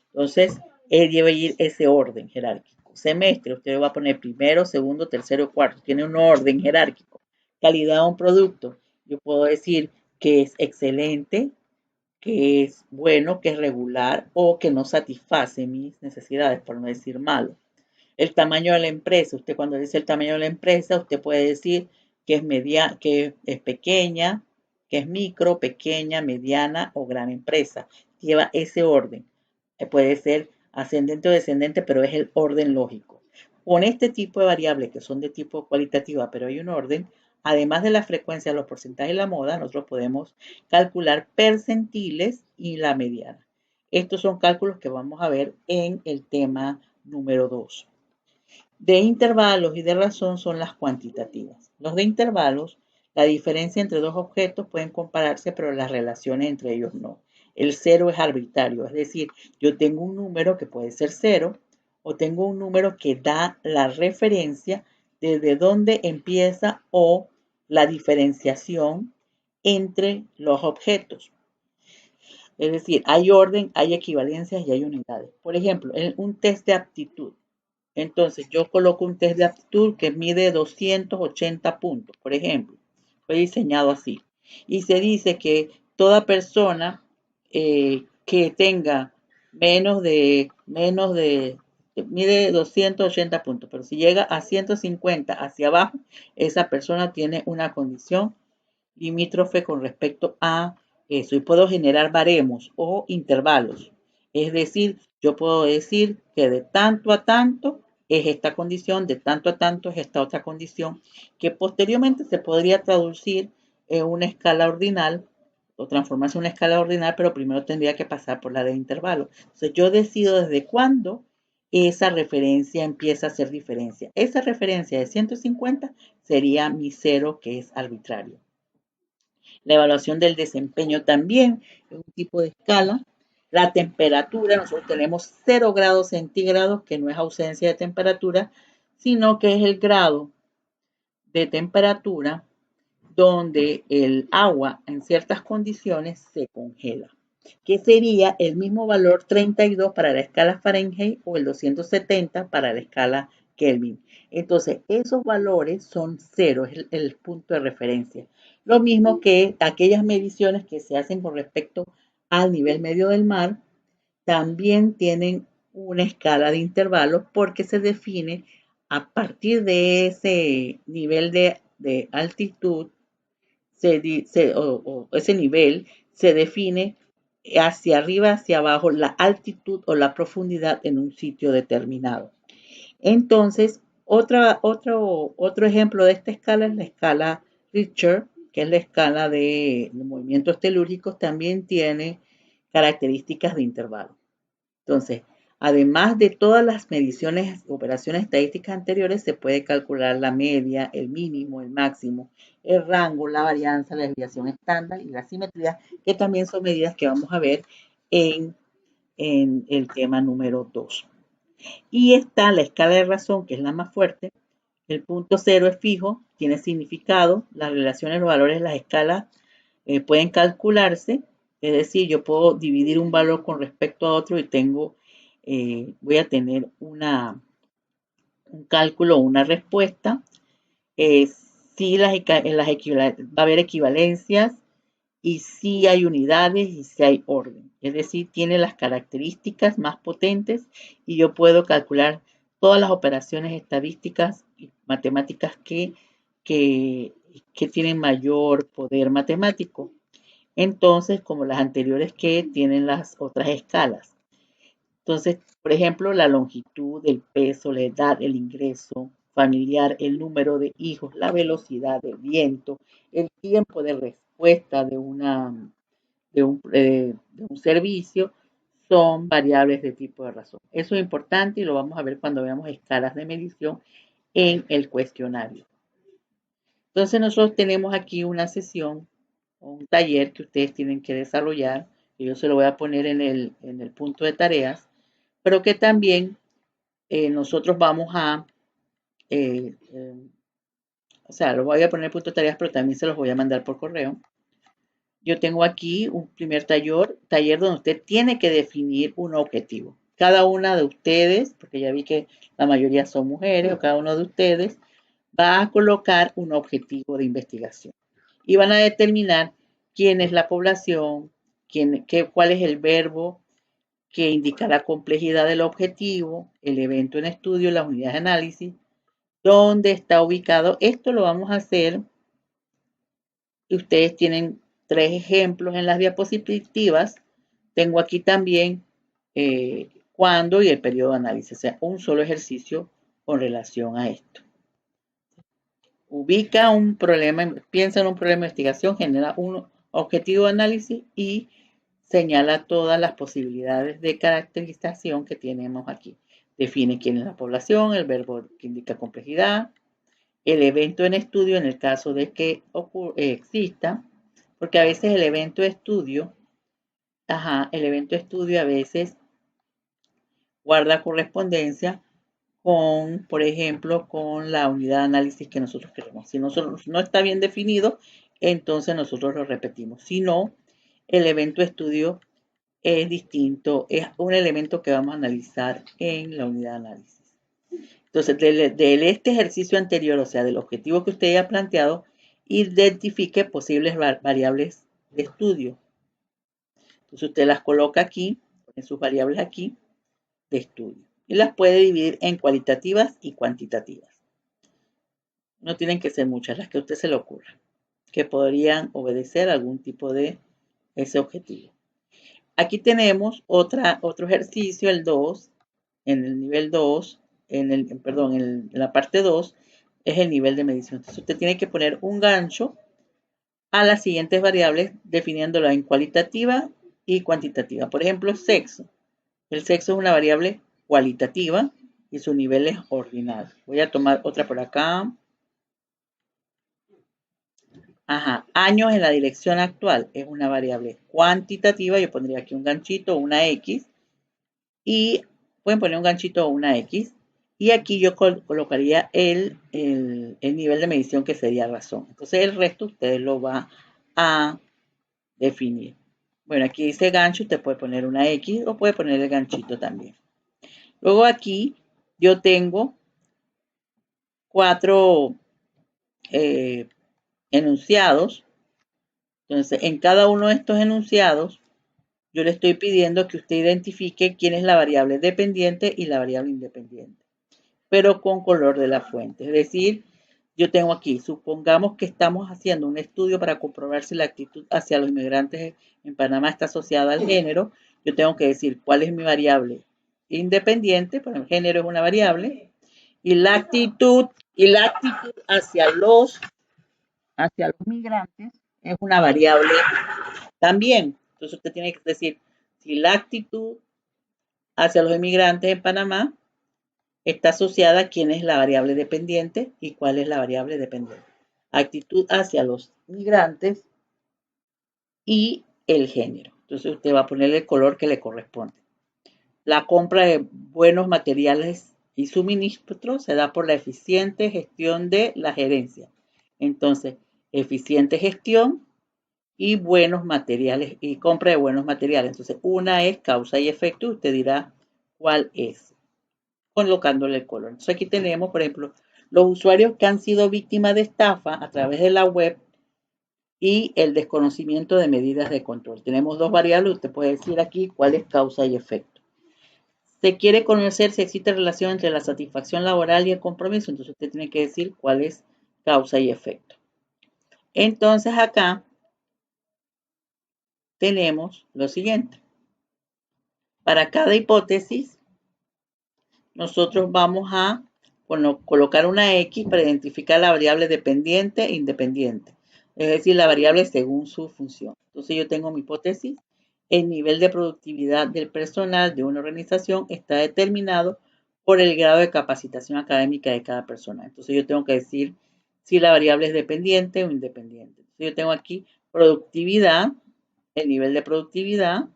Entonces, debe ir ese orden jerárquico. Semestre, usted va a poner primero, segundo, tercero, cuarto. Tiene un orden jerárquico. Calidad de un producto. Yo puedo decir que es excelente, que es bueno, que es regular o que no satisface mis necesidades, por no decir malo. El tamaño de la empresa. Usted cuando dice el tamaño de la empresa, usted puede decir que que es pequeña, que es micro, pequeña, mediana o gran empresa. Lleva ese orden. Puede ser ascendente o descendente, pero es el orden lógico. Con este tipo de variables que son de tipo cualitativa, pero hay un orden, además de la frecuencia, los porcentajes y la moda, nosotros podemos calcular percentiles y la mediana. Estos son cálculos que vamos a ver en el tema número 2. De intervalos y de razón son las cuantitativas. Los de intervalos, la diferencia entre dos objetos pueden compararse, pero las relaciones entre ellos no. El cero es arbitrario, es decir, yo tengo un número que puede ser cero o tengo un número que da la referencia desde dónde empieza o la diferenciación entre los objetos. Es decir, hay orden, hay equivalencias y hay unidades. Por ejemplo, en un test de aptitud. Entonces, yo coloco un test de aptitud que mide 280 puntos, por ejemplo. Fue diseñado así. Y se dice que toda persona que tenga mide 280 puntos, pero si llega a 150 hacia abajo, esa persona tiene una condición limítrofe con respecto a eso. Y puedo generar baremos o intervalos. Es decir, yo puedo decir que de tanto a tanto es esta condición, de tanto a tanto es esta otra condición, que posteriormente se podría traducir en una escala ordinal o transformarse en una escala ordinal, pero primero tendría que pasar por la de intervalo. Entonces yo decido desde cuándo esa referencia empieza a ser diferencia. Esa referencia de 150 sería mi cero, que es arbitrario. La evaluación del desempeño también es un tipo de escala. La temperatura, nosotros tenemos 0 grados centígrados, que no es ausencia de temperatura, sino que es el grado de temperatura donde el agua en ciertas condiciones se congela, que sería el mismo valor 32 para la escala Fahrenheit o el 270 para la escala Kelvin. Entonces, esos valores son cero, es el punto de referencia. Lo mismo que aquellas mediciones que se hacen con respecto al nivel medio del mar, también tienen una escala de intervalos porque se define a partir de ese nivel de altitud o ese nivel se define hacia arriba, hacia abajo, la altitud o la profundidad en un sitio determinado. Entonces, otro ejemplo de esta escala es la escala Richter, que es la escala de movimientos telúricos, también tiene características de intervalo. Entonces, además de todas las mediciones, operaciones estadísticas anteriores, se puede calcular la media, el mínimo, el máximo, el rango, la varianza, la desviación estándar y la simetría, que también son medidas que vamos a ver en el tema número 2. Y está la escala de razón, que es la más fuerte. El punto cero es fijo, tiene significado. Las relaciones, los valores de las escalas pueden calcularse. Es decir, yo puedo dividir un valor con respecto a otro y voy a tener un cálculo o una respuesta. Si va a haber equivalencias y si hay unidades y si hay orden. Es decir, tiene las características más potentes y yo puedo calcular todas las operaciones estadísticas y matemáticas que tienen mayor poder matemático. Entonces, como las anteriores que tienen las otras escalas. Entonces, por ejemplo, la longitud, el peso, la edad, el ingreso familiar, el número de hijos, la velocidad del viento, el tiempo de respuesta de un servicio, son variables de tipo de razón. Eso es importante y lo vamos a ver cuando veamos escalas de medición en el cuestionario. Entonces nosotros tenemos aquí una sesión, un taller que ustedes tienen que desarrollar, y yo se lo voy a poner en el punto de tareas, pero que también nosotros vamos o sea, lo voy a poner en el punto de tareas, pero también se los voy a mandar por correo. Yo tengo aquí un primer taller donde usted tiene que definir un objetivo. Cada una de ustedes, porque ya vi que la mayoría son mujeres, o cada uno de ustedes va a colocar un objetivo de investigación y van a determinar quién es la población, cuál es el verbo que indica la complejidad del objetivo, el evento en estudio, las unidades de análisis, dónde está ubicado. Esto lo vamos a hacer y ustedes tienen 3 ejemplos en las diapositivas. Tengo aquí también cuándo y el periodo de análisis, o sea, un solo ejercicio con relación a esto. Ubica un problema, piensa en un problema de investigación, genera un objetivo de análisis y señala todas las posibilidades de caracterización que tenemos aquí. Define quién es la población, el verbo que indica complejidad, el evento en estudio en el caso de que exista, porque a veces el evento de estudio a veces guarda correspondencia con, por ejemplo, con la unidad de análisis que nosotros queremos. Si nosotros no está bien definido, entonces nosotros lo repetimos. Si no, el evento de estudio es distinto, es un elemento que vamos a analizar en la unidad de análisis. Entonces, de este ejercicio anterior, o sea, del objetivo que usted haya planteado, identifique posibles variables de estudio. Entonces, usted las coloca aquí, en sus variables aquí, de estudio. Y las puede dividir en cualitativas y cuantitativas. No tienen que ser muchas, las que a usted se le ocurra, que podrían obedecer a algún tipo de ese objetivo. Aquí tenemos otro ejercicio, el 2, en el nivel 2, perdón, en la parte 2, es el nivel de medición. Entonces usted tiene que poner un gancho a las siguientes variables, definiéndola en cualitativa y cuantitativa. Por ejemplo, sexo. El sexo es una variable cualitativa y su nivel es ordinal. Voy a tomar otra por acá. Ajá, años en la dirección actual es una variable cuantitativa. Yo pondría aquí un ganchito o una X. Y pueden poner un ganchito o una X. Y aquí yo colocaría el nivel de medición que sería razón. Entonces el resto ustedes lo va a definir. Bueno, aquí dice gancho, usted puede poner una X o puede poner el ganchito también. Luego aquí yo tengo 4 enunciados. Entonces, en cada uno de estos enunciados, yo le estoy pidiendo que usted identifique quién es la variable dependiente y la variable independiente, pero con color de la fuente. Es decir, yo tengo aquí, supongamos que estamos haciendo un estudio para comprobar si la actitud hacia los inmigrantes en Panamá está asociada al género. Yo tengo que decir cuál es mi variable independiente, por el género es una variable, y la actitud hacia los migrantes es una variable también. Entonces usted tiene que decir si la actitud hacia los inmigrantes en Panamá está asociada a quién es la variable dependiente y cuál es la variable dependiente. Actitud hacia los migrantes y el género. Entonces usted va a ponerle el color que le corresponde. La compra de buenos materiales y suministros se da por la eficiente gestión de la gerencia. Entonces, eficiente gestión y buenos materiales y compra de buenos materiales. Entonces, una es causa y efecto. Usted dirá cuál es, colocándole el color. Entonces, aquí tenemos, por ejemplo, los usuarios que han sido víctimas de estafa a través de la web y el desconocimiento de medidas de control. Tenemos dos variables. Usted puede decir aquí cuál es causa y efecto. Se quiere conocer si existe relación entre la satisfacción laboral y el compromiso. Entonces, usted tiene que decir cuál es causa y efecto. Entonces, acá tenemos lo siguiente. Para cada hipótesis, nosotros vamos a colocar una X para identificar la variable dependiente e independiente. Es decir, la variable según su función. Entonces yo tengo mi hipótesis. El nivel de productividad del personal de una organización está determinado por el grado de capacitación académica de cada persona. Entonces yo tengo que decir si la variable es dependiente o independiente. Entonces yo tengo aquí productividad, el nivel de productividad,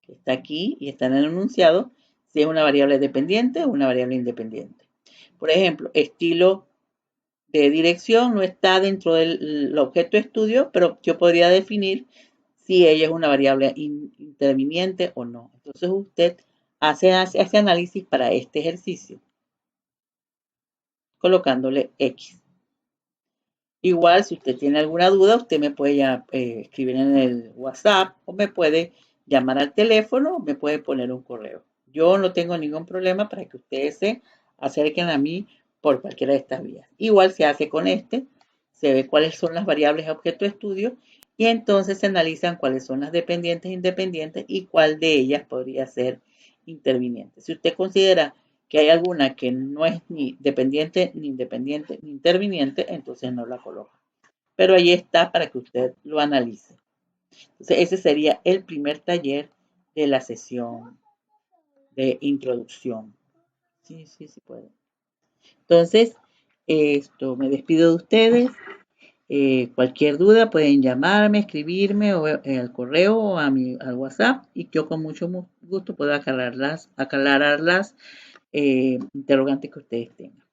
que está aquí y está en el enunciado, si es una variable dependiente o una variable independiente. Por ejemplo, estilo de dirección no está dentro del objeto de estudio, pero yo podría definir si ella es una variable interviniente o no. Entonces usted hace análisis para este ejercicio, colocándole X. Igual, si usted tiene alguna duda, usted me puede escribir en el WhatsApp o me puede llamar al teléfono o me puede poner un correo. Yo no tengo ningún problema para que ustedes se acerquen a mí por cualquiera de estas vías. Igual se hace con este, se ve cuáles son las variables de objeto de estudio y entonces se analizan cuáles son las dependientes e independientes y cuál de ellas podría ser interviniente. Si usted considera que hay alguna que no es ni dependiente, ni independiente, ni interviniente, entonces no la coloca. Pero ahí está para que usted lo analice. Entonces, ese sería el primer taller de la sesión de introducción. Sí, sí, sí puede. Entonces, esto, me despido de ustedes. Cualquier duda pueden llamarme, escribirme o al correo o al WhatsApp y yo con mucho gusto puedo aclarar las interrogantes que ustedes tengan.